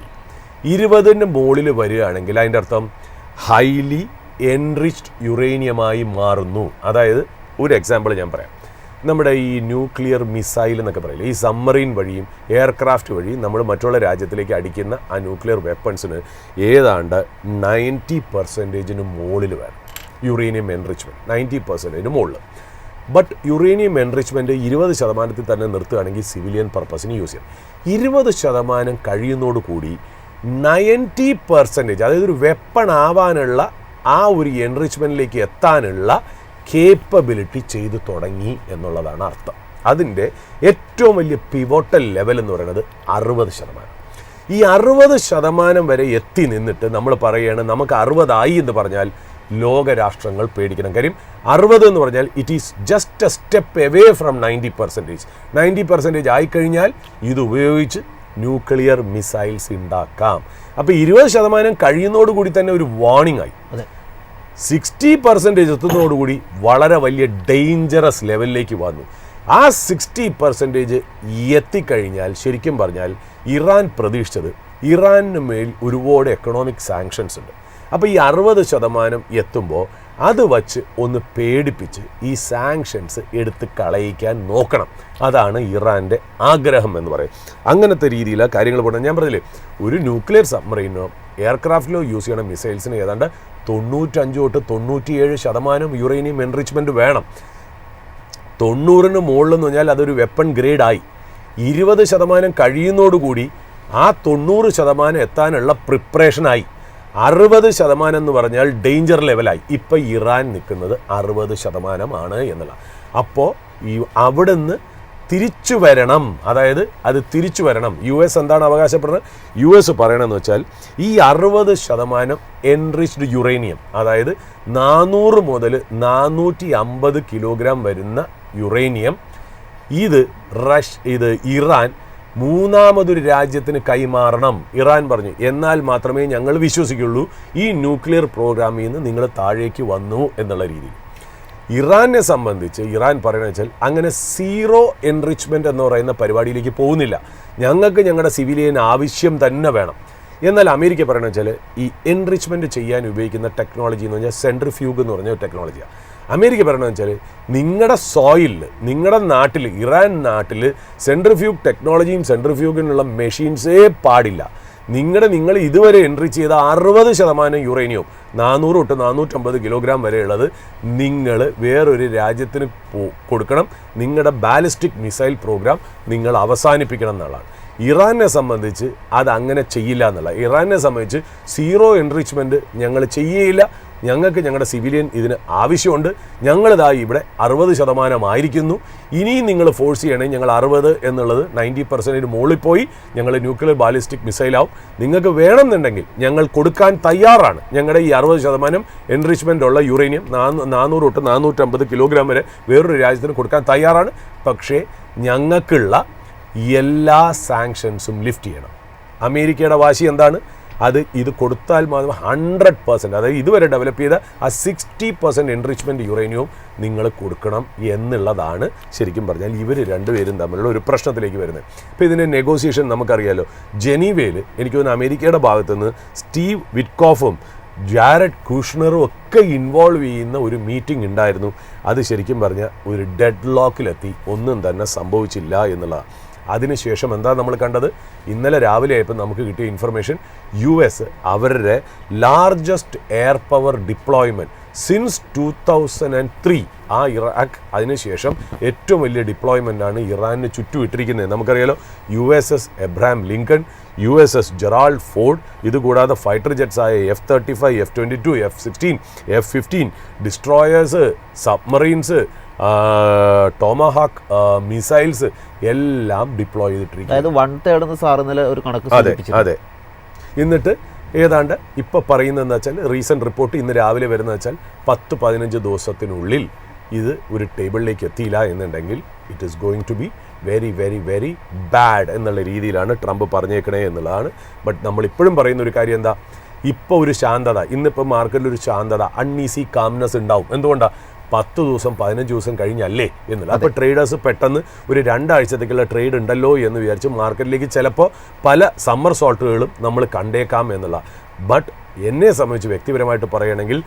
അതിൻ്റെ അർത്ഥം ഹൈലി എൻറിച്ച്ഡ് യുറേനിയമായി മാറുന്നു. അതായത് ഒരു എക്സാമ്പിൾ ഞാൻ പറയാം. നമ്മുടെ ഈ ന്യൂക്ലിയർ മിസൈൽ എന്നൊക്കെ പറയില്ലേ, ഈ സബ്മറീൻ വഴിയും എയർക്രാഫ്റ്റ് വഴിയും നമ്മൾ മറ്റുള്ള രാജ്യത്തിലേക്ക് അടിക്കുന്ന ആ ന്യൂക്ലിയർ വെപ്പൺസിന് ഏതാണ്ട് 90% മുകളിൽ വേണം യുറേനിയം എൻറിച്ച്മെൻറ്റ്, 90% മുകളിൽ. ബട്ട് യുറേനിയം എൻറിച്ച്മെൻറ്റ് 20% തന്നെ നിർത്തുകയാണെങ്കിൽ സിവിലിയൻ പർപ്പസിന് യൂസ് ചെയ്യാം. 20% കഴിയുന്നതോടുകൂടി 90%, അതായത് ഒരു വെപ്പൺ ആവാനുള്ള ആ ഒരു എൻറിച്ച്മെൻറ്റിലേക്ക് എത്താനുള്ള കേപ്പബിലിറ്റി ചെയ്തു തുടങ്ങി എന്നുള്ളതാണ് അർത്ഥം. അതിൻ്റെ ഏറ്റവും വലിയ പിവോട്ടൽ ലെവൽ എന്ന് പറയുന്നത് 60%. ഈ 60% വരെ എത്തി നിന്നിട്ട് നമ്മൾ പറയുകയാണ് നമുക്ക് 60 എന്ന് പറഞ്ഞാൽ ലോകരാഷ്ട്രങ്ങൾ പേടിക്കണം. കാര്യം 60 എന്ന് പറഞ്ഞാൽ it is just A step away from 90%. 90% ആയിക്കഴിഞ്ഞാൽ ഇത് ഉപയോഗിച്ച് ന്യൂക്ലിയർ മിസൈൽസ് ഉണ്ടാക്കാം. അപ്പോൾ 20% കഴിയുന്നതോടുകൂടി തന്നെ ഒരു വാർണിംഗ് ആയി. 60% എത്തുന്നതോടുകൂടി വളരെ വലിയ ഡേഞ്ചറസ് ലെവലിലേക്ക് വന്നു. ആ 60% എത്തിക്കഴിഞ്ഞാൽ ശരിക്കും പറഞ്ഞാൽ ഇറാൻ പ്രതീക്ഷിച്ചത് ഇറാനിന് മേൽ ഒരുപാട് എക്കണോമിക് സാങ്ഷൻസ് ഉണ്ട്. അപ്പോൾ ഈ 60% എത്തുമ്പോൾ അത് വച്ച് ഒന്ന് പേടിപ്പിച്ച് ഈ സാങ്ഷൻസ് എടുത്ത് കളയിക്കാൻ നോക്കണം. അതാണ് ഇറാൻ്റെ ആഗ്രഹം എന്ന് പറയും. അങ്ങനത്തെ രീതിയിലാണ് കാര്യങ്ങൾ പോകുന്നത്. ഞാൻ പറഞ്ഞില്ലേ, ഒരു ന്യൂക്ലിയർ സബ്മറൈനോ എയർക്രാഫ്റ്റിലോ യൂസ് ചെയ്യണ മിസൈൽസിന് ഏതാണ്ട് 95 തൊട്ട് 97% യുറേനിയം എൻറിച്ച്മെൻറ്റ് വേണം. 90 മുകളിലെന്ന് പറഞ്ഞാൽ അതൊരു വെപ്പൺ ഗ്രേഡായി. 20% കഴിയുന്നതോടുകൂടി ആ 90% എത്താനുള്ള പ്രിപ്പറേഷനായി. 60% എന്ന് പറഞ്ഞാൽ ഡേഞ്ചർ ലെവലായി. ഇപ്പം ഇറാൻ നിൽക്കുന്നത് 60% എന്നുള്ള. അപ്പോൾ ഈ അവിടുന്ന് തിരിച്ചു വരണം, അതായത് അത് തിരിച്ചു വരണം. US എന്താണ് അവകാശപ്പെടുന്നത്? US പറയണമെന്ന് വെച്ചാൽ ഈ 60% എൻറിച്ച്ഡ് യുറേനിയം, അതായത് 400 മുതൽ 450 കിലോഗ്രാം വരുന്ന യുറേനിയം, ഇത് ഇറാൻ മൂന്നാമതൊരു രാജ്യത്തിന് കൈമാറണം. ഇറാൻ പറഞ്ഞു, എന്നാൽ മാത്രമേ ഞങ്ങൾ വിശ്വസിക്കുള്ളൂ ഈ ന്യൂക്ലിയർ പ്രോഗ്രാമിൽ നിന്ന് നിങ്ങൾ താഴേക്ക് വന്നു എന്നുള്ള രീതിയിൽ. ഇറാനെ സംബന്ധിച്ച് ഇറാൻ പറയുന്നത് വെച്ചാൽ അങ്ങനെ സീറോ എൻറിച്ച്മെൻറ്റ് എന്ന് പറയുന്ന പരിപാടിയിലേക്ക് പോകുന്നില്ല. ഞങ്ങൾക്ക് ഞങ്ങളുടെ സിവിലിയൻ ആവശ്യം തന്നെ വേണം. എന്നാൽ അമേരിക്ക പറയുന്നത് വെച്ചാൽ ഈ എൻറിച്ച്മെൻറ്റ് ചെയ്യാൻ ഉപയോഗിക്കുന്ന ടെക്നോളജി എന്ന് പറഞ്ഞാൽ സെൻട്രിഫ്യൂഗ് എന്ന് പറഞ്ഞ ടെക്നോളജിയാണ്. അമേരിക്ക പറയണമെന്ന് വെച്ചാൽ നിങ്ങളുടെ സോയിലിൽ, നിങ്ങളുടെ നാട്ടിൽ, ഇറാൻ നാട്ടിൽ സെൻട്രിഫ്യൂഗ് ടെക്നോളജിയും സെൻട്രിഫ്യൂഗിനുള്ള മെഷീൻസേ പാടില്ല. നിങ്ങൾ ഇതുവരെ എൻട്രിച്ച് ചെയ്ത 60% യുറേനിയവും 400 തൊട്ട് 450 കിലോഗ്രാം വരെയുള്ളത് നിങ്ങൾ വേറൊരു രാജ്യത്തിന് കൊടുക്കണം. നിങ്ങളുടെ ബാലിസ്റ്റിക് മിസൈൽ പ്രോഗ്രാം നിങ്ങൾ അവസാനിപ്പിക്കണം എന്നുള്ളതാണ്. ഇറാനെ സംബന്ധിച്ച് അത് അങ്ങനെ ചെയ്യില്ല എന്നുള്ള. ഇറാനെ സംബന്ധിച്ച് സീറോ എൻറിച്ച്മെൻറ്റ് ഞങ്ങൾ ചെയ്യേയില്ല. ഞങ്ങൾക്ക് ഞങ്ങളുടെ സിവിലിയൻ ഇതിന് ആവശ്യമുണ്ട്. ഞങ്ങളിതാ ഇവിടെ 60% ആയിരിക്കുന്നു. ഇനിയും നിങ്ങൾ ഫോഴ്സ് ചെയ്യണമെങ്കിൽ ഞങ്ങൾ 60 എന്നുള്ളത് 90% മുകളിൽ പോയി ഞങ്ങൾ ന്യൂക്ലിയർ ബാലിസ്റ്റിക് മിസൈലാവും. നിങ്ങൾക്ക് വേണമെന്നുണ്ടെങ്കിൽ ഞങ്ങൾ കൊടുക്കാൻ തയ്യാറാണ്. ഞങ്ങളുടെ ഈ 60% എൻറിച്ച്മെൻ്റ് ഉള്ള യുറേനിയം 400 തൊട്ട് 450 കിലോഗ്രാം വരെ വേറൊരു രാജ്യത്തിന് കൊടുക്കാൻ തയ്യാറാണ്. പക്ഷേ ഞങ്ങൾക്കുള്ള എല്ലാ സാങ്ഷൻസും ലിഫ്റ്റ് ചെയ്യണം. അമേരിക്കയുടെ വാശി എന്താണ്? ഇത് കൊടുത്താൽ മാത്രം 100%, അതായത് ഇതുവരെ ഡെവലപ്പ് ചെയ്ത ആ 60% എൻറിച്ച്മെൻറ്റ് യുറേനിയവും നിങ്ങൾ കൊടുക്കണം എന്നുള്ളതാണ് ശരിക്കും പറഞ്ഞാൽ ഇവർ രണ്ടുപേരും തമ്മിലുള്ള ഒരു പ്രശ്നത്തിലേക്ക് വരുന്നത്. ഇപ്പോൾ ഇതിൻ്റെ നെഗോസിയേഷൻ നമുക്കറിയാലോ. ജനീവയിൽ എനിക്ക് തോന്നുന്നു അമേരിക്കയുടെ ഭാഗത്തുനിന്ന് സ്റ്റീവ് വിറ്റ്കോഫും ജാരഡ് കുഷ്ണറും ഒക്കെ ഇൻവോൾവ് ചെയ്യുന്ന ഒരു മീറ്റിംഗ് ഉണ്ടായിരുന്നു. അത് ശരിക്കും പറഞ്ഞാൽ ഒരു ഡെഡ് ലോക്കിലെത്തി, ഒന്നും തന്നെ സംഭവിച്ചില്ല എന്നുള്ളതാണ്. അതിനുശേഷം എന്താ നമ്മൾ കണ്ടത്? ഇന്നലെ രാവിലെ ആയപ്പോൾ നമുക്ക് കിട്ടിയ ഇൻഫർമേഷൻ, US അവരുടെ largest air power deployment since 2003 ആ ഇറാഖ് അതിനുശേഷം ഏറ്റവും വലിയ ഡിപ്ലോയ്മെൻ്റാണ് ഇറാനിന് ചുറ്റുമിട്ടിരിക്കുന്നത്. നമുക്കറിയാലോ, USS Abraham Lincoln, USS Gerald Ford, ഇതുകൂടാതെ ഫൈറ്റർ ജെറ്റ്സ് ആയ F-35, F-22, F-16, F-15, destroyers, submarines, Tomahawk missiles എല്ലാം ഡിപ്ലോയ് ചെയ്തിട്ടിരിക്കും. അതായത് 1/3 സാർ ഇന്നലെ ഒരു കണക്ക്. അതെ. എന്നിട്ട് ഏതാണ്ട് ഇപ്പോൾ പറയുന്നതെന്ന് വെച്ചാൽ റീസെൻറ്റ് റിപ്പോർട്ട് ഇന്ന് രാവിലെ വരുന്നത് വെച്ചാൽ 10-15 ദിവസത്തിനുള്ളിൽ ഇത് ഒരു ടേബിളിലേക്ക് എത്തിയില്ല എന്നുണ്ടെങ്കിൽ it is going to be very very very bad എന്നുള്ള രീതിയിലാണ് ട്രംപ് പറഞ്ഞേക്കണേ എന്നുള്ളതാണ്. ബട്ട് നമ്മളിപ്പോഴും പറയുന്ന ഒരു കാര്യം എന്താ? ഇപ്പോൾ ഒരു ശാന്തത, ഇന്നിപ്പോൾ മാർക്കറ്റിലൊരു ശാന്തത, അൺഈസി കാംനെസ് ഉണ്ടാവും. എന്തുകൊണ്ടാണ്? 10 ദിവസം 15 ദിവസം കഴിഞ്ഞല്ലേ എന്നുള്ള. അപ്പോൾ ട്രേഡേഴ്സ് പെട്ടെന്ന് ഒരു 2 ആഴ്ചത്തേക്കുള്ള ട്രേഡ് ഉണ്ടല്ലോ എന്ന് വിചാരിച്ച് മാർക്കറ്റിലേക്ക് ചിലപ്പോൾ പല സമ്മർ സോൾട്ടുകളും നമ്മൾ കണ്ടേക്കാം എന്നുള്ള. ബട്ട് എന്നെ സംബന്ധിച്ച് വ്യക്തിപരമായിട്ട് പറയുകയാണെങ്കിൽ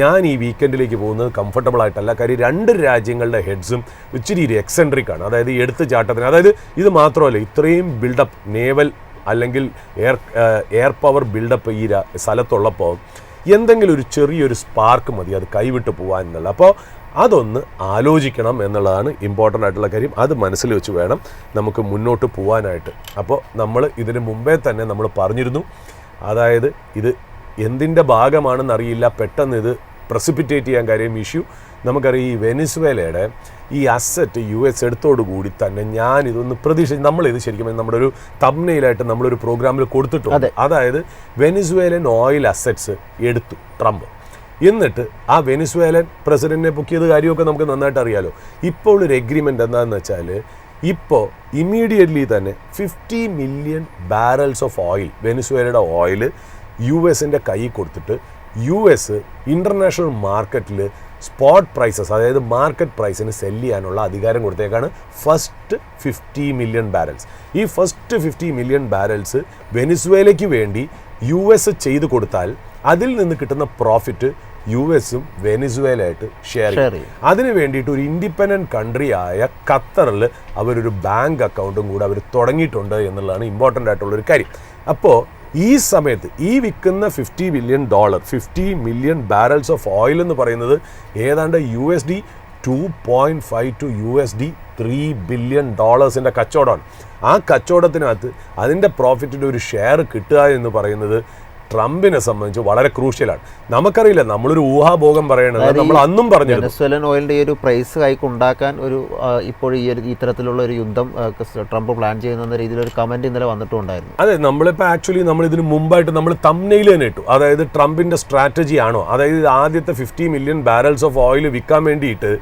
ഞാൻ ഈ വീക്കെൻഡിലേക്ക് പോകുന്നത് കംഫർട്ടബിൾ ആയിട്ടല്ല. കാര്യം 2 രാജ്യങ്ങളുടെ ഹെഡ്സും ഇച്ചിരി എക്സെൻട്രിക് ആണ്. അതായത് എടുത്ത് ചാട്ടത്തിന്, അതായത് ഇത് മാത്രമല്ല, ഇത്രയും ബിൽഡപ്പ് നേവൽ അല്ലെങ്കിൽ എയർ പവർ ബിൽഡപ്പ് ഈ സ്ഥലത്തുള്ളപ്പോൾ എന്തെങ്കിലും ഒരു ചെറിയൊരു സ്പാർക്ക് മതി അത് കൈവിട്ട് പോകാൻ എന്നുള്ള. അപ്പോൾ അതൊന്ന് ആലോചിക്കണം എന്നുള്ളതാണ് ഇമ്പോർട്ടൻ്റ് ആയിട്ടുള്ള കാര്യം. അത് മനസ്സിൽ വെച്ച് വേണം നമുക്ക് മുന്നോട്ട് പോകാനായിട്ട്. അപ്പോൾ നമ്മൾ ഇതിന് മുമ്പേ തന്നെ നമ്മൾ പറഞ്ഞിരുന്നു, അതായത് ഇത് എന്തിൻ്റെ ഭാഗമാണെന്നറിയില്ല, പെട്ടെന്ന് ഇത് പ്രസിപ്പിറ്റേറ്റ് ചെയ്യാൻ കാര്യം ഇഷ്യൂ നമുക്കറിയാം. ഈ വെനിസ്വേലയുടെ ഈ അസറ്റ് US എടുത്തോടുകൂടി തന്നെ ഞാനിതൊന്ന് പ്രതീക്ഷിച്ച് നമ്മളിത് ശരിക്കും നമ്മുടെ ഒരു തംബ്നെയിലായിട്ട് നമ്മളൊരു പ്രോഗ്രാമിൽ കൊടുത്തിട്ടുണ്ട്. അതായത് വെനിസ്വേലൻ ഓയിൽ അസറ്റ്സ് എടുത്തു ട്രംപ്. എന്നിട്ട് ആ വെനിസ്വേലൻ പ്രസിഡന്റിനെ പൊക്കിയത് കാര്യമൊക്കെ നമുക്ക് നന്നായിട്ട് അറിയാലോ. ഇപ്പോൾ ഒരു എഗ്രിമെൻ്റ് എന്താണെന്ന് വെച്ചാൽ, ഇപ്പോൾ ഇമ്മീഡിയറ്റ്ലി തന്നെ 50 മില്യൺ ബാരൽസ് ഓഫ് ഓയിൽ, വെനിസ്വേലയുടെ ഓയിൽ US-ൻ്റെ കയ്യിൽ കൊടുത്തിട്ട് US ഇൻ്റർനാഷണൽ മാർക്കറ്റിൽ സ്പോട്ട് പ്രൈസസ്, അതായത് മാർക്കറ്റ് പ്രൈസിന് സെല് ചെയ്യാനുള്ള അധികാരം കൊടുത്തേക്കാണ്. First 50 million barrels. ഈ ഫസ്റ്റ് 50 മില്യൺ ബാരൽസ് വെനിസ്വേലയ്ക്ക് വേണ്ടി US ചെയ്ത് കൊടുത്താൽ അതിൽ നിന്ന് കിട്ടുന്ന പ്രോഫിറ്റ് US-ഉം വെനിസ്വേലയായിട്ട് ഷെയർ ചെയ്യും. അതിന് വേണ്ടിയിട്ട് ഒരു ഇൻഡിപെൻഡൻറ്റ് കൺട്രി ആയ ഖത്തറിൽ അവരൊരു ബാങ്ക് അക്കൗണ്ടും കൂടെ അവർ തുടങ്ങിയിട്ടുണ്ട് എന്നുള്ളതാണ് ഇമ്പോർട്ടൻ്റ് ആയിട്ടുള്ളൊരു കാര്യം. അപ്പോൾ ഈ സമയത്ത് ഈ വിൽക്കുന്ന $50 million 50 million barrels of oil എന്ന് പറയുന്നത് ഏതാണ്ട് USD 2.5 to USD 3 ബില്യൺ ഡോളേഴ്സിൻ്റെ കച്ചവടമാണ്. ആ കച്ചവടത്തിനകത്ത് അതിൻ്റെ പ്രോഫിറ്റിൻ്റെ ഒരു ഷെയർ കിട്ടുക എന്ന് പറയുന്നത് ട്രംപിനെ സംബന്ധിച്ച് വളരെ ക്രൂഷ്യലാണ്. നമുക്കറിയില്ല, നമ്മളൊരു ഊഹാഭോഗം പറയണത് നമ്മൾ അന്നും പറഞ്ഞു. വെനസ്വേലൻ ഓയിലിൻ്റെ ഈ ഒരു പ്രൈസ് ഉണ്ടാക്കാൻ ഒരു ഇപ്പോൾ ഈ ഒരു ഇത്തരത്തിലുള്ള ഒരു യുദ്ധം ട്രംപ് പ്ലാൻ ചെയ്യുന്ന രീതിയിലൊരു കമൻറ്റ് ഇന്നലെ വന്നിട്ടുണ്ടായിരുന്നു. അതെ, നമ്മളിപ്പോൾ ആക്ച്വലി നമ്മൾ ഇതിന് മുമ്പായിട്ട് നമ്മൾ തംബ്നെയിൽ തന്നെ ഇട്ടു. അതായത് ട്രംപിൻ്റെ സ്ട്രാറ്റജി ആണോ, അതായത് ആദ്യത്തെ 50 മില്യൺ ബാരൽസ് ഓഫ് ഓയിൽ വിൽക്കാൻ വേണ്ടിയിട്ട്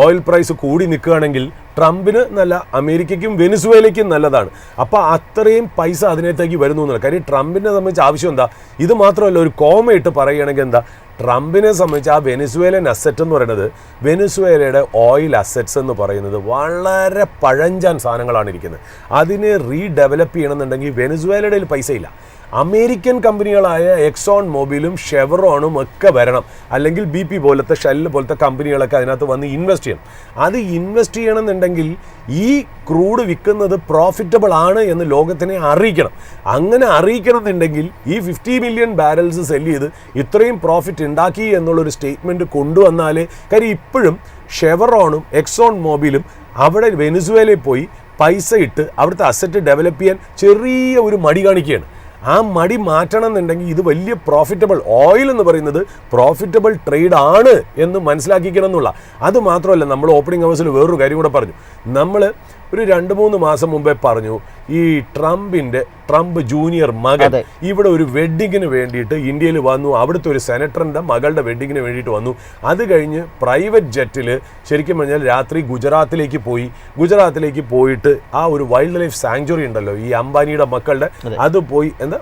ഓയിൽ പ്രൈസ് കൂടി നിൽക്കുകയാണെങ്കിൽ ട്രംപിന് നല്ല, അമേരിക്കയ്ക്കും വെനിസ്വേലയ്ക്കും നല്ലതാണ്. അപ്പോൾ അത്രയും പൈസ അതിനകത്തേക്ക് വരുന്നു എന്നുള്ള കാര്യം ട്രംപിനെ സംബന്ധിച്ച് ആവശ്യം എന്താ? ഇത് മാത്രമല്ല, ഒരു കോമയിട്ട് പറയുകയാണെങ്കിൽ എന്താ, ട്രംപിനെ സംബന്ധിച്ച് ആ വെനിസ്വേലൻ അസറ്റ് എന്ന് പറയുന്നത്, വെനിസ്വേലയുടെ ഓയിൽ അസറ്റ്സ് എന്ന് പറയുന്നത് വളരെ പഴഞ്ചൻ സാധനങ്ങളാണ് ഇരിക്കുന്നത്. അതിനെ റീഡെവലപ്പ് ചെയ്യണമെന്നുണ്ടെങ്കിൽ വെനിസ്വേലയുടെ പൈസ ഇല്ല. അമേരിക്കൻ കമ്പനികളായ എക്സോൺ മൊബിലും ഷെവറോണും ഒക്കെ വരണം, അല്ലെങ്കിൽ BP പോലത്തെ ഷെല്ല് പോലത്തെ കമ്പനികളൊക്കെ അതിനകത്ത് വന്ന് ഇൻവെസ്റ്റ് ചെയ്യണം. അത് ഇൻവെസ്റ്റ് ചെയ്യണമെന്നുണ്ടെങ്കിൽ ഈ ക്രൂഡ് വിൽക്കുന്നത് പ്രോഫിറ്റബിൾ ആണ് എന്ന് ലോകത്തിനെ അറിയിക്കണം. അങ്ങനെ അറിയിക്കണമെന്നുണ്ടെങ്കിൽ ഈ 50 മില്യൺ ബാരൽസ് സെല്ല് ചെയ്ത് ഇത്രയും പ്രോഫിറ്റ് ഉണ്ടാക്കി എന്നുള്ളൊരു സ്റ്റേറ്റ്മെൻറ്റ് കൊണ്ടുവന്നാലേ, കാര്യം ഇപ്പോഴും ഷെവറോണും എക്സോൺ മൊബിലും അവിടെ വെനിസ്വേലയിൽ പോയി പൈസ ഇട്ട് അവിടുത്തെ അസറ്റ് ഡെവലപ്പ് ചെയ്യാൻ ചെറിയ ഒരു മടി കാണിക്കുകയാണ്. ആ മടി മാറ്റണം എന്നുണ്ടെങ്കിൽ ഇത് വലിയ പ്രോഫിറ്റബിൾ ഓയിൽ എന്ന് പറയുന്നത് പ്രോഫിറ്റബിൾ ട്രേഡ് ആണ് എന്ന് മനസ്സിലാക്കിക്കണം എന്നുള്ള. അത് മാത്രമല്ല, നമ്മൾ ഓപ്പണിംഗ് ഹവേഴ്സിൽ വേറൊരു കാര്യം കൂടെ പറഞ്ഞു. നമ്മൾ ഒരു 2-3 മാസം മുമ്പേ പറഞ്ഞു, ഈ ട്രംപ് ജൂനിയർ മകൻ ഇവിടെ ഒരു വെഡ്ഡിങ്ങിന് വേണ്ടിയിട്ട് ഇന്ത്യയിൽ വന്നു. അവിടുത്തെ ഒരു സെനറ്ററിൻ്റെ മകളുടെ വെഡ്ഡിങ്ങിന് വേണ്ടിയിട്ട് വന്നു. അത് കഴിഞ്ഞ് പ്രൈവറ്റ് ജെറ്റിൽ ശരിക്കും പറഞ്ഞാൽ രാത്രി ഗുജറാത്തിലേക്ക് പോയിട്ട് ആ ഒരു വൈൽഡ് ലൈഫ് സാങ്ച്വറി ഉണ്ടല്ലോ ഈ അംബാനിയുടെ മക്കളുടെ, അത് പോയി എന്താ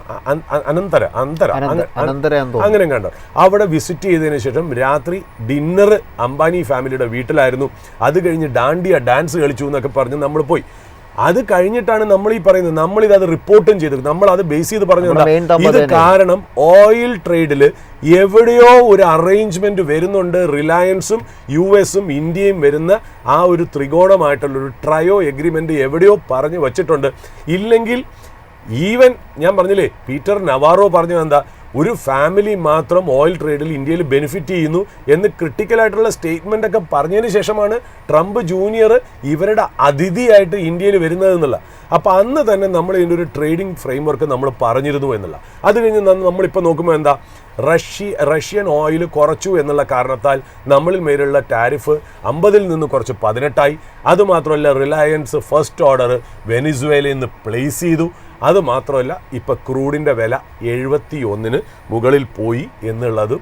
അങ്ങനെ കണ്ടോ, അവിടെ വിസിറ്റ് ചെയ്തതിന് ശേഷം രാത്രി ഡിന്നർ അംബാനി ഫാമിലിയുടെ വീട്ടിലായിരുന്നു. അത് കഴിഞ്ഞ് ഡാൻഡിയ ഡാൻസ് കളിച്ചു എന്നൊക്കെ പറഞ്ഞ് നമ്മൾ പോയി. അത് കഴിഞ്ഞിട്ടാണ് നമ്മൾ ഈ പറയുന്നത്, നമ്മളിത് റിപ്പോർട്ടും ചെയ്തു, നമ്മൾ അത് ബേസ് ചെയ്ത് പറഞ്ഞത് ഇത് കാരണം ഓയിൽ ട്രേഡിൽ എവിടെയോ ഒരു അറേഞ്ച്മെന്റ് വരുന്നുണ്ട്. റിലയൻസും US-ഉം ഇന്ത്യയും വരുന്ന ആ ഒരു ത്രികോണമായിട്ടുള്ളൊരു ട്രയോ എഗ്രിമെന്റ് എവിടെയോ പറഞ്ഞു വച്ചിട്ടുണ്ട്. ഇല്ലെങ്കിൽ ഈവൻ ഞാൻ പറഞ്ഞില്ലേ, പീറ്റർ നവാറോ പറഞ്ഞത് എന്താ, ഒരു ഫാമിലി മാത്രം ഓയിൽ ട്രേഡിൽ ഇന്ത്യയിൽ ബെനിഫിറ്റ് ചെയ്യുന്നു എന്ന് ക്രിട്ടിക്കലായിട്ടുള്ള സ്റ്റേറ്റ്മെൻ്റ് ഒക്കെ പറഞ്ഞതിന് ശേഷമാണ് ട്രംപ് ജൂനിയർ ഇവരുടെ അതിഥിയായിട്ട് ഇന്ത്യയിൽ വരുന്നതെന്നുള്ള. അപ്പോൾ അന്ന് തന്നെ നമ്മൾ ഇതിൻ്റെ ഒരു ട്രേഡിംഗ് ഫ്രെയിംവർക്ക് നമ്മൾ പറഞ്ഞിരുന്നു എന്നുള്ള. അത് കഴിഞ്ഞ് നമ്മളിപ്പോൾ നോക്കുമ്പോൾ എന്താ, റഷ്യൻ ഓയിൽ കുറച്ചു എന്നുള്ള കാരണത്താൽ നമ്മളിൽ മേലുള്ള ടാരിഫ് 50-ൽ നിന്ന് കുറച്ച് 18ആയി. അതുമാത്രമല്ല, റിലയൻസ് ഫസ്റ്റ് ഓർഡർ വെനിസ്വേലയിൽ നിന്ന് പ്ലേസ് ചെയ്തു. അതുമാത്രമല്ല, ഇപ്പോൾ ക്രൂഡിൻ്റെ വില 71-ന് മുകളിൽ പോയി എന്നുള്ളത്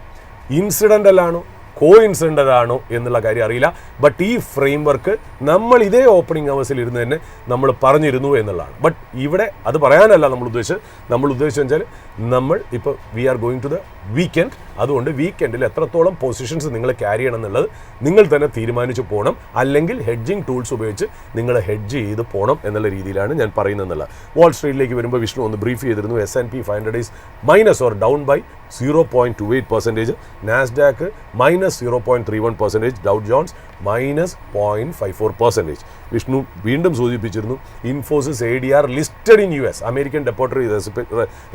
ഇൻസിഡൻ്റലാണോ കോഇൻസിഡൻ്റലാണോ എന്നുള്ള കാര്യം അറിയില്ല. ബട്ട് ഈ ഫ്രെയിംവർക്ക് നമ്മൾ ഇതേ ഓപ്പണിംഗ് ഹവേഴ്സിൽ ഇരുന്ന് തന്നെ നമ്മൾ പറഞ്ഞിരുന്നു എന്നുള്ളതാണ്. ബട്ട് ഇവിടെ അത് പറയാനല്ല നമ്മൾ ഉദ്ദേശിച്ചത് നമ്മൾ ഇപ്പോൾ we are going to the weekend. അതുകൊണ്ട് വീക്കെൻഡിൽ എത്രത്തോളം പൊസിഷൻസ് നിങ്ങൾ ക്യാരി ചെയ്യണം എന്നുള്ളത് നിങ്ങൾ തന്നെ തീരുമാനിച്ച് പോകണം. അല്ലെങ്കിൽ ഹെഡ്ജിങ് ടൂൾസ് ഉപയോഗിച്ച് നിങ്ങൾ ഹെഡ്ജ് ചെയ്ത് പോകണം എന്നുള്ള രീതിയിലാണ് ഞാൻ പറയുന്നത്. വാൾ സ്ട്രീറ്റിലേക്ക് വരുമ്പോൾ വിഷ്ണു ഒന്ന് ബ്രീഫ് ചെയ്തിരുന്നു. S&P 500 is minus or down by 0.28%, Nasdaq -0.31%, Dow Jones -0.54%. Vishnu വീണ്ടും സൂചിപ്പിച്ചിരുന്നു, Infosys ADR listed in US American depository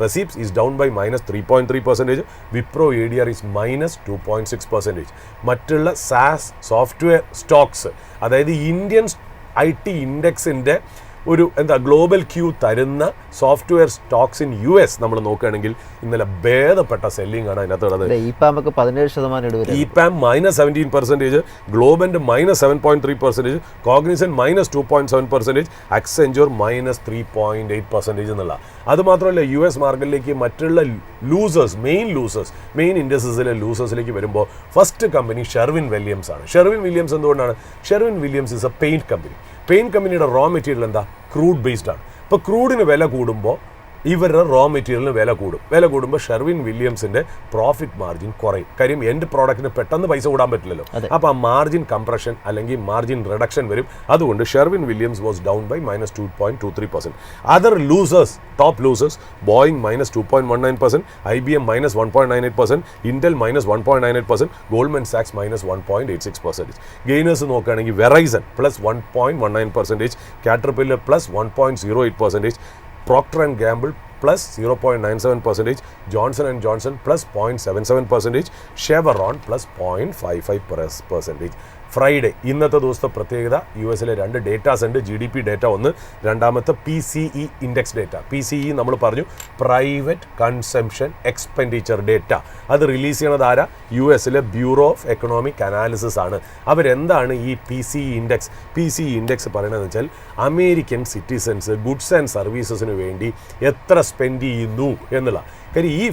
receipts is down by -3.3%, Wipro ADR is -2.6%. മറ്റുള്ള സാസ് സോഫ്റ്റ്വെയർ സ്റ്റോക്സ്, അതായത് ഇന്ത്യൻ IT ഇൻഡെക്സിൻ്റെ ഒരു ഗ്ലോബൽ ക്യൂ തരുന്ന സോഫ്റ്റ്വെയർ സ്റ്റോക്സ് ഇൻ US നമ്മൾ നോക്കുകയാണെങ്കിൽ ഇന്നലെ ഭേദപ്പെട്ട സെല്ലിംഗ് ആണ് അതിനകത്തുള്ളത്. ഇപാമൊക്കെ 17% ഇടിവ്, ഇപാം -17%, ഗ്ലോബൻ്റെ -7.3%, കോഗ്നിസന്റ് -2.7%, അക്സെഞ്ചർ -3.8% എന്നുള്ള. അതുമാത്രമല്ല US മാർക്കറ്റിലേക്ക് മറ്റുള്ള മെയിൻ ഇൻഡസ്ട്രീസിലെ ലൂസേഴ്സിലേക്ക് വരുമ്പോൾ ഫസ്റ്റ് കമ്പനി ഷെർവിൻ വില്യംസ് ആണ്. ഷെർവിൻ വില്യംസ് എന്തുകൊണ്ടാണ്? Sherwin Williams is A paint company. Paint കമ്പനിയുടെ റോ മെറ്റീരിയൽ എന്താ? ക്രൂഡ് ബേസ്ഡ് ആണ്. അപ്പോൾ ക്രൂഡിന് വില കൂടുമ്പോൾ ഇവരുടെ റോ മെറ്റീരിയലിന് വില കൂടുമ്പോൾ ഷെർവിൻ വില്യംസിൻ്റെ പ്രോഫിറ്റ് മാർജിൻ കുറയും. കാര്യം എൻ്റെ പ്രോഡക്റ്റിന് പെട്ടെന്ന് പൈസ കൂടാൻ പറ്റില്ലല്ലോ. അപ്പോൾ ആ മാർജിൻ കംപ്രഷൻ അല്ലെങ്കിൽ മാർജിൻ റിഡക്ഷൻ വരും. അതുകൊണ്ട് Sherwin Williams was down by -2.23%. Other losers, top losers, Boeing -2.19%, IBM -1.98%, Intel -1.98%, Goldman സാക്സ് -1.86%. ഗെയിനേഴ്സ് നോക്കുകയാണെങ്കിൽ Verizon +1.19%, Caterpillar +1.08%, Procter & Gamble +0.97%, Johnson & Johnson +0.77%, Chevron +0.55%. Friday ഇന്നത്തെ ദിവസത്തെ പ്രത്യേകത, US-ലെ 2 ഡേറ്റാസ് ഉണ്ട്. GDP ഡേറ്റ ഒന്ന്, രണ്ടാമത്തെ PCE ഇൻഡെക്സ് ഡേറ്റ. PCE നമ്മൾ പറഞ്ഞു പ്രൈവറ്റ് കൺസംഷൻ എക്സ്പെൻഡിച്ചർ ഡേറ്റ. അത് റിലീസ് ചെയ്യണത് ആരാ? US-ലെ ബ്യൂറോ ഓഫ് എക്കണോമിക് അനാലിസിസ് ആണ്. അവരെന്താണ് ഈ PCE ഇൻഡെക്സ്? PCE ഇൻഡെക്സ് പറയണതെന്ന് വെച്ചാൽ അമേരിക്കൻ സിറ്റിസൺസ് ഗുഡ്സ് ആൻഡ് സർവീസസിന് വേണ്ടി എത്ര സ്പെൻഡ് ചെയ്യുന്നു എന്നുള്ള കാര്യം. ഈ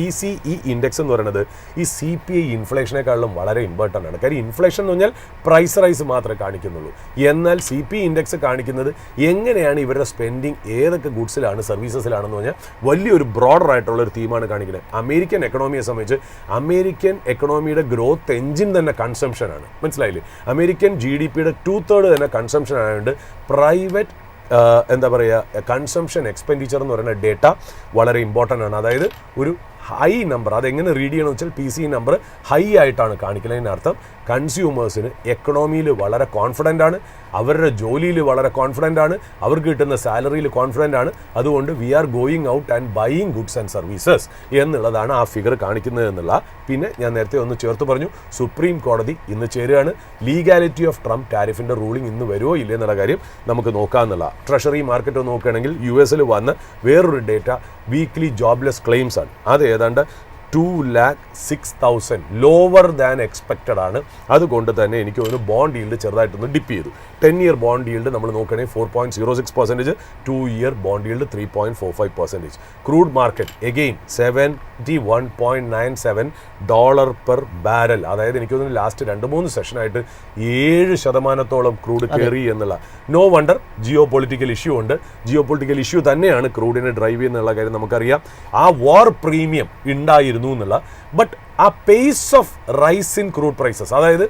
PCE ഇൻഡെക്സ് എന്ന് പറയുന്നത് ഈ CPI ഇൻഫ്ലേഷനേക്കാളും വളരെ ഇമ്പോർട്ടൻ്റ് ആണ്. കാര്യം ഇൻഫ്ലേഷൻ എന്ന് പറഞ്ഞാൽ പ്രൈസ് റൈസ് മാത്രമേ കാണിക്കുന്നുള്ളൂ. എന്നാൽ CPI ഇൻഡെക്സ് കാണിക്കുന്നത് എങ്ങനെയാണ് ഇവരുടെ സ്പെൻഡിങ് ഏതൊക്കെ ഗുഡ്സിലാണ് സർവീസസിലാണെന്ന് പറഞ്ഞാൽ വലിയൊരു ബ്രോഡർ ആയിട്ടുള്ള ഒരു തീമാണ് കാണിക്കുന്നത്. അമേരിക്കൻ എക്കണോമിയെ സംബന്ധിച്ച് അമേരിക്കൻ എക്കണോമിയുടെ ഗ്രോത്ത് എഞ്ചിൻ തന്നെ കൺസംഷനാണ്. മനസ്സിലായില്ലേ? അമേരിക്കൻ GDPയുടെ 2/3 തന്നെ കൺസംഷൻ ആയതുകൊണ്ട് പ്രൈവറ്റ് കൺസംഷൻ എക്സ്പെൻഡിച്ചർ എന്ന് പറയുന്ന ഡേറ്റ വളരെ ഇമ്പോർട്ടൻ്റ് ആണ്. അതായത് ഒരു ഹൈ നമ്പർ, അതെങ്ങനെ റീഡ് ചെയ്യണമെന്ന് വെച്ചാൽ PCE നമ്പർ ഹൈ ആയിട്ടാണ് കാണിക്കുന്നതിനർത്ഥം കൺസ്യൂമേഴ്സിന് എക്കണോമിയിൽ വളരെ കോൺഫിഡൻ്റ് ആണ്, അവരുടെ ജോലിയിൽ വളരെ കോൺഫിഡൻ്റ് ആണ്, അവർക്ക് കിട്ടുന്ന സാലറിയിൽ കോൺഫിഡൻ്റ് ആണ്. അതുകൊണ്ട് we are going out and buying goods and services എന്നുള്ളതാണ് ആ ഫിഗർ കാണിക്കുന്നത് എന്നുള്ള. പിന്നെ ഞാൻ നേരത്തെ ഒന്ന് ചേർത്ത് പറഞ്ഞു, സുപ്രീം കോടതി ഇന്ന് ചേരുകയാണ്. ലീഗാലിറ്റി ഓഫ് ട്രംപ് ടാരിഫിൻ്റെ റൂളിംഗ് ഇന്ന് വരുമോ ഇല്ലേ എന്നുള്ള കാര്യം നമുക്ക് നോക്കാമെന്നുള്ള. ട്രഷറി മാർക്കറ്റ് നോക്കുകയാണെങ്കിൽ US-ൽ വന്ന വേറൊരു ഡേറ്റ വീക്ക്ലി ജോബ്ലെസ് ക്ലെയിംസ് ആണ്. അത് ഏതാണ്ട് 206,000 ലോവർ ദാൻ എക്സ്പെക്റ്റഡ് ആണ്. അതുകൊണ്ട് തന്നെ എനിക്ക് തോന്നുന്നു ബോണ്ട് ഈൽഡ് ചെറുതായിട്ടൊന്ന് ഡിപ്പ് ചെയ്തു. 10-year ബോണ്ട് ഈൽഡ് നമ്മൾ നോക്കുകയാണെങ്കിൽ 4.06%, 2-year bond yield 3.45%. Crude market again $71.97 per barrel. അതായത് എനിക്ക് തോന്നുന്നു ലാസ്റ്റ് 2-3 സെഷനായിട്ട് 7% ക്രൂഡ് കയറി എന്നുള്ള. No wonder, geopolitical issue ഉണ്ട്. ജിയോ പൊളിറ്റിക്കൽ ഇഷ്യൂ തന്നെയാണ് ക്രൂഡിനെ ഡ്രൈവ് ചെയ്യുന്നുള്ള കാര്യം നമുക്കറിയാം. ആ വാർ പ്രീമിയം ഉണ്ടായിരുന്നു എന്നുള്ള. ബട്ട് ആ pace of rise in crude prices, അതായത്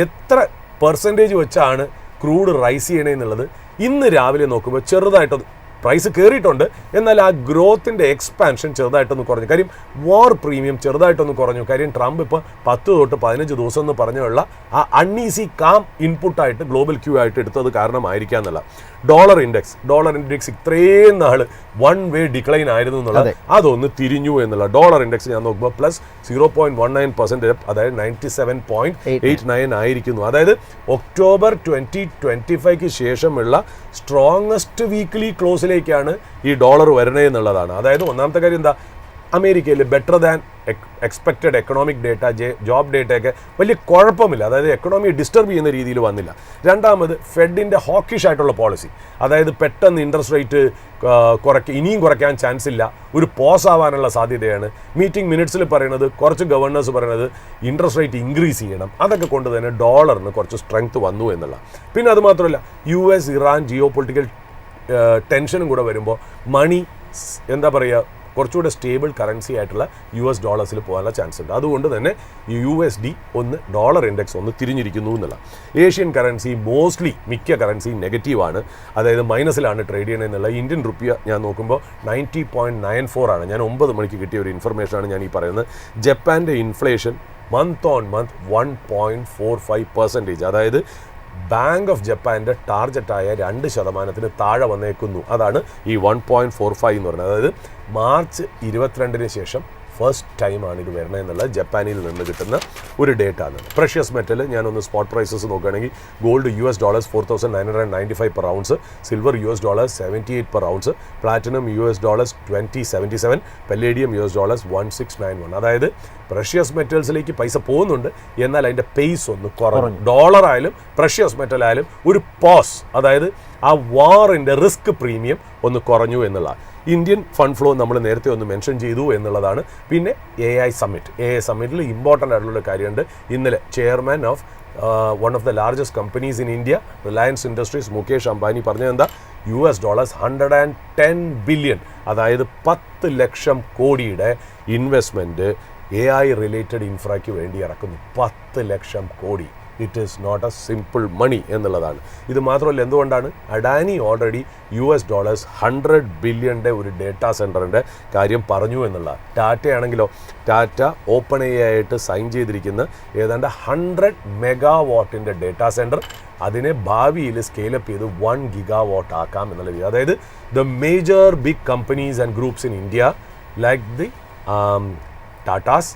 എത്ര പെർസെൻറ്റേജ് വെച്ചാണ് ക്രൂഡ് റൈസ് ചെയ്യണേ എന്നുള്ളത് ഇന്ന് രാവിലെ നോക്കുമ്പോൾ ചെറുതായിട്ടൊന്ന് പ്രൈസ് കയറിയിട്ടുണ്ട്. എന്നാൽ ആ ഗ്രോത്തിൻ്റെ എക്സ്പാൻഷൻ ചെറുതായിട്ടൊന്ന് കുറഞ്ഞു. കാര്യം വാർ പ്രീമിയം ചെറുതായിട്ടൊന്ന് കുറഞ്ഞു. കാര്യം ട്രംപ് ഇപ്പോൾ 10 തൊട്ട് 15 ദിവസം എന്ന് പറഞ്ഞുള്ള ആ അൺഈസി കാം ഇൻപുട്ടായിട്ട് ഗ്ലോബൽ ക്യൂ ആയിട്ട് എടുത്തത് കാരണമായിരിക്കാം എന്നുള്ള. ഡോളർ ഇൻഡെക്സ് ഇത്രയും നാൾ വൺ വേ ഡിക്ലൈൻ ആയിരുന്നു എന്നുള്ളത് അതൊന്ന് തിരിഞ്ഞു എന്നുള്ള. ഡോളർ ഇൻഡെക്സ് ഞാൻ നോക്കുമ്പോൾ +0.19%, അതായത് 97.89 ആയിരിക്കുന്നു. അതായത് ഒക്ടോബർ 2025 ശേഷമുള്ള സ്ട്രോങ്ങസ്റ്റ് വീക്ക്ലി ക്ലോസിലേക്കാണ് ഈ ഡോളർ വരുന്നത് എന്നുള്ളതാണ്. അതായത് ഒന്നാമത്തെ കാര്യം എന്താ, അമേരിക്കയിൽ better than expected economic data, job ഡേറ്റയൊക്കെ വലിയ കുഴപ്പമില്ല. അതായത് എക്കണോമിയെ ഡിസ്റ്റർബ് ചെയ്യുന്ന രീതിയിൽ വന്നില്ല. രണ്ടാമത് ഫെഡിൻ്റെ ഹോക്കിഷ് ആയിട്ടുള്ള പോളിസി, അതായത് പെട്ടെന്ന് ഇൻട്രസ്റ്റ് റേറ്റ് ഇനിയും കുറയ്ക്കാൻ ചാൻസ് ഇല്ല, ഒരു പോസ് ആവാനുള്ള സാധ്യതയാണ്. മീറ്റിംഗ് മിനിറ്റ്സിൽ പറയുന്നത്, കുറച്ച് ഗവർണേഴ്സ് പറയുന്നത് ഇൻട്രസ്റ്റ് റേറ്റ് ഇൻക്രീസ് ചെയ്യണം. അതൊക്കെ കൊണ്ട് തന്നെ ഡോളറിന് കുറച്ച് സ്ട്രെങ്ത് വന്നു എന്നുള്ള. പിന്നെ അതുമാത്രമല്ല US-Iran ജിയോ പൊളിറ്റിക്കൽ ടെൻഷനും കൂടെ വരുമ്പോൾ മണി കുറച്ചുകൂടെ സ്റ്റേബിൾ കറൻസി ആയിട്ടുള്ള $US പോകാനുള്ള ചാൻസ് ഉണ്ട്. അതുകൊണ്ട് തന്നെ USD ഒന്ന് ഡോളർ ഇൻഡെക്സ് ഒന്ന് തിരിഞ്ഞിരിക്കുന്നു എന്നുള്ള. ഏഷ്യൻ കറൻസി മോസ്റ്റ്ലി മിക്ക കറൻസിയും നെഗറ്റീവാണ്, അതായത് മൈനസിലാണ് ട്രേഡ് ചെയ്യണത് എന്നുള്ള. ഇന്ത്യൻ റുപ്പിയ ഞാൻ നോക്കുമ്പോൾ 90.94 ആണ്. ഞാൻ 9 മണിക്ക് കിട്ടിയ ഒരു ഇൻഫർമേഷനാണ് ഞാൻ ഈ പറയുന്നത്. ജപ്പാൻ്റെ ഇൻഫ്ലേഷൻ മന്ത് ഓൺ മന്ത് 1.45%, അതായത് ബാങ്ക് ഓഫ് ജപ്പാൻ്റെ ടാർഗറ്റായ 2% താഴെ വന്നേക്കുന്നു. അതാണ് ഈ 1.45 എന്ന് പറയുന്നത്. അതായത് മാർച്ച് 22 ശേഷം ഫസ്റ്റ് ടൈമാണ് ഇത് വരണത് എന്നുള്ളത് ജപ്പാനിൽ നിന്ന് കിട്ടുന്ന ഒരു ഡേറ്റ ആണ്. പ്രഷ്യസ് മെറ്റൽ ഞാനൊന്ന് സ്പോട്ട് പ്രൈസസ് നോക്കുകയാണെങ്കിൽ gold $, 4,995 per ounce, silver $, 78 per ounce, platinum $, 2077, palladium $, 1691. അതായത് പ്രഷ്യസ് മെറ്റൽസിലേക്ക് പൈസ പോകുന്നുണ്ട്, എന്നാൽ അതിൻ്റെ പേസ് ഒന്ന് കുറഞ്ഞു. ഡോളർ ആയാലും പ്രഷ്യസ് മെറ്റൽ ആയാലും ഒരു പോസ്, അതായത് ആ വാറിൻ്റെ റിസ്ക് പ്രീമിയം ഒന്ന് കുറഞ്ഞു എന്നുള്ള. ഇന്ത്യൻ ഫണ്ട് ഫ്ലോ നമ്മൾ നേരത്തെ ഒന്ന് മെൻഷൻ ചെയ്തു എന്നുള്ളതാണ്. പിന്നെ AI സമ്മിറ്റിൽ ഇമ്പോർട്ടൻ്റ് ആയിട്ടുള്ള കാര്യമുണ്ട്. ഇന്നലെ chairman of one of the largest companies in India, Reliance industries, Mukesh Ambani പറഞ്ഞത് എന്താ? $, 110 ബില്യൺ, അതായത് 10 ലക്ഷം കോടിയുടെ ഇൻവെസ്റ്റ്മെൻറ്റ് AI റിലേറ്റഡ് ഇൻഫ്രയ്ക്ക് വേണ്ടി ഇറക്കുന്നു. 10 ലക്ഷം കോടി. It is not a simple money എന്നുള്ളതാണ്. ഇത് മാത്രമല്ല, എന്തുകൊണ്ടാണ് അഡാനി ഓൾറെഡി $, 100 ബില്യൻ്റെ ഒരു ഡേറ്റാ സെൻറ്ററിൻ്റെ കാര്യം പറഞ്ഞു എന്നുള്ള. ടാറ്റയാണെങ്കിലോ, ടാറ്റ ഓപ്പൺ AI ആയിട്ട് സൈൻ ചെയ്തിരിക്കുന്ന ഏതാണ്ട് 100 മെഗാവാട്ടിൻ്റെ ഡേറ്റാ സെൻറ്റർ, അതിനെ ഭാവിയിൽ സ്കെയിലപ്പ് ചെയ്ത് 1 ഗിഗാവാട്ട് ആക്കാം എന്നുള്ള രീതി. അതായത് the major big companies and groups in India like the Tatas,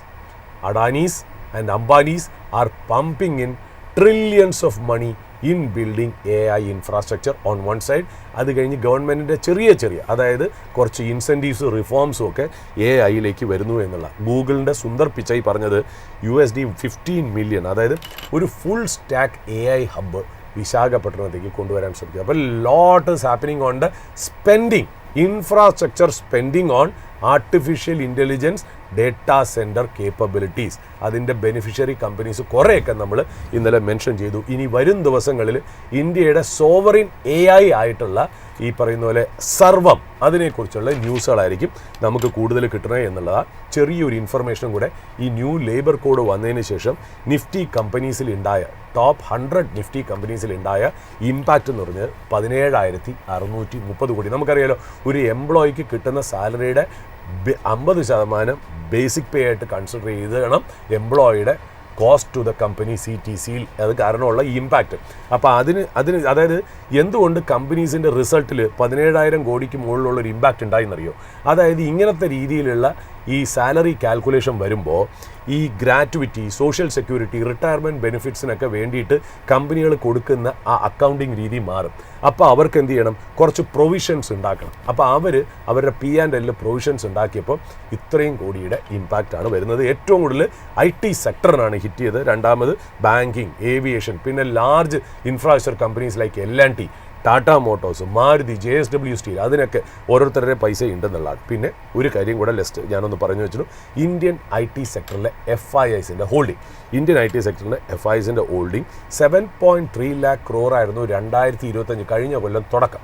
Adanis and Ambanis are pumping in trillions of money in building AI infrastructure on one side. അത് കഴിഞ്ഞ് ഗവൺമെൻറ്റിൻ്റെ ചെറിയ അതായത് കുറച്ച് ഇൻസെൻറ്റീവ്സും റിഫോംസും ഒക്കെ AIയിലേക്ക് വരുന്നു എന്നുള്ള. ഗൂഗിളിൻ്റെ സുന്ദർ പിച്ചൈ പറഞ്ഞത് $15 മില്യൺ, അതായത് ഒരു ഫുൾ സ്റ്റാക്ക് AI ഹബ്ബ് വിശാഖപട്ടണത്തേക്ക് കൊണ്ടുവരാൻ ശ്രമിക്കുക. അപ്പോൾ lot is happening on the spending, infrastructure spending on artificial intelligence data centre capabilities. അതിൻ്റെ ബെനിഫിഷ്യറി കമ്പനീസ് കുറേയൊക്കെ നമ്മൾ ഇന്നലെ മെൻഷൻ ചെയ്തു. ഇനി വരും ദിവസങ്ങളിൽ ഇന്ത്യയുടെ സോവറിൻ AI ആയിട്ടുള്ള ഈ പറയുന്ന പോലെ സർവം, അതിനെക്കുറിച്ചുള്ള ന്യൂസുകളായിരിക്കും നമുക്ക് കൂടുതൽ കിട്ടണേ എന്നുള്ളതാണ്. ചെറിയൊരു ഇൻഫർമേഷനും കൂടെ. ഈ ന്യൂ ലേബർ കോഡ് വന്നതിന് ശേഷം നിഫ്റ്റി കമ്പനീസിൽ ഉണ്ടായ ടോപ്പ് 100 നിഫ്റ്റി കമ്പനീസിൽ ഉണ്ടായ ഇമ്പാക്റ്റ് എന്ന് പറഞ്ഞത് 17,630 കോടി. നമുക്കറിയാലോ, ഒരു എംപ്ലോയിക്ക് കിട്ടുന്ന സാലറിയുടെ 50% ബേസിക് പേ ആയിട്ട് കൺസിഡർ ചെയ്ത് വേണം എംപ്ലോയിയുടെ കോസ്റ്റ് ടു ദ കമ്പനി CTCയിൽ അത് കാരണമുള്ള ഇമ്പാക്റ്റ്. അപ്പോൾ അതിന് അതായത് എന്തുകൊണ്ട് കമ്പനീസിൻ്റെ റിസൾട്ടിൽ 17,000 കോടിക്ക് മുകളിലുള്ളൊരു ഇമ്പാക്റ്റ് ഉണ്ടായെന്നറിയോ? അതായത് ഇങ്ങനത്തെ രീതിയിലുള്ള ഈ സാലറി കാൽക്കുലേഷൻ വരുമ്പോൾ ഈ ഗ്രാറ്റുവിറ്റി, സോഷ്യൽ സെക്യൂരിറ്റി, റിട്ടയർമെൻറ്റ് ബെനിഫിറ്റ്സിനൊക്കെ വേണ്ടിയിട്ട് കമ്പനികൾ കൊടുക്കുന്ന ആ അക്കൗണ്ടിങ് രീതി മാറും. അപ്പോൾ അവർക്ക് എന്ത് ചെയ്യണം? കുറച്ച് പ്രൊവിഷൻസ് ഉണ്ടാക്കണം. അപ്പോൾ അവരുടെ P&L പ്രൊവിഷൻസ് ഉണ്ടാക്കിയപ്പോൾ ഇത്രയും കോടിയുടെ ഇമ്പാക്റ്റാണ് വരുന്നത്. ഏറ്റവും കൂടുതൽ IT സെക്ടറിനാണ് ഹിറ്റ് ചെയ്തത്. രണ്ടാമത് ബാങ്കിങ്, ഏവിയേഷൻ, പിന്നെ large infrastructure companies like L&T, Tata Motors, Maruti, JSW steel, അതിനൊക്കെ ഓരോരുത്തരുടെ പൈസ ഉണ്ടെന്നുള്ളതാണ്. പിന്നെ ഒരു കാര്യം കൂടെ ലിസ്റ്റ് ഞാനൊന്ന് പറഞ്ഞു വെച്ചിരുന്നു. ഇന്ത്യൻ IT സെക്ടറിലെ FIIസിൻ്റെ ഹോൾഡിംഗ്, ഇന്ത്യൻ IT സെക്ടറിലെ FIIസിൻ്റെ ഹോൾഡിംഗ് 7.3 lakh crore ആയിരുന്നു 2025 കഴിഞ്ഞ കൊല്ലം തുടക്കം.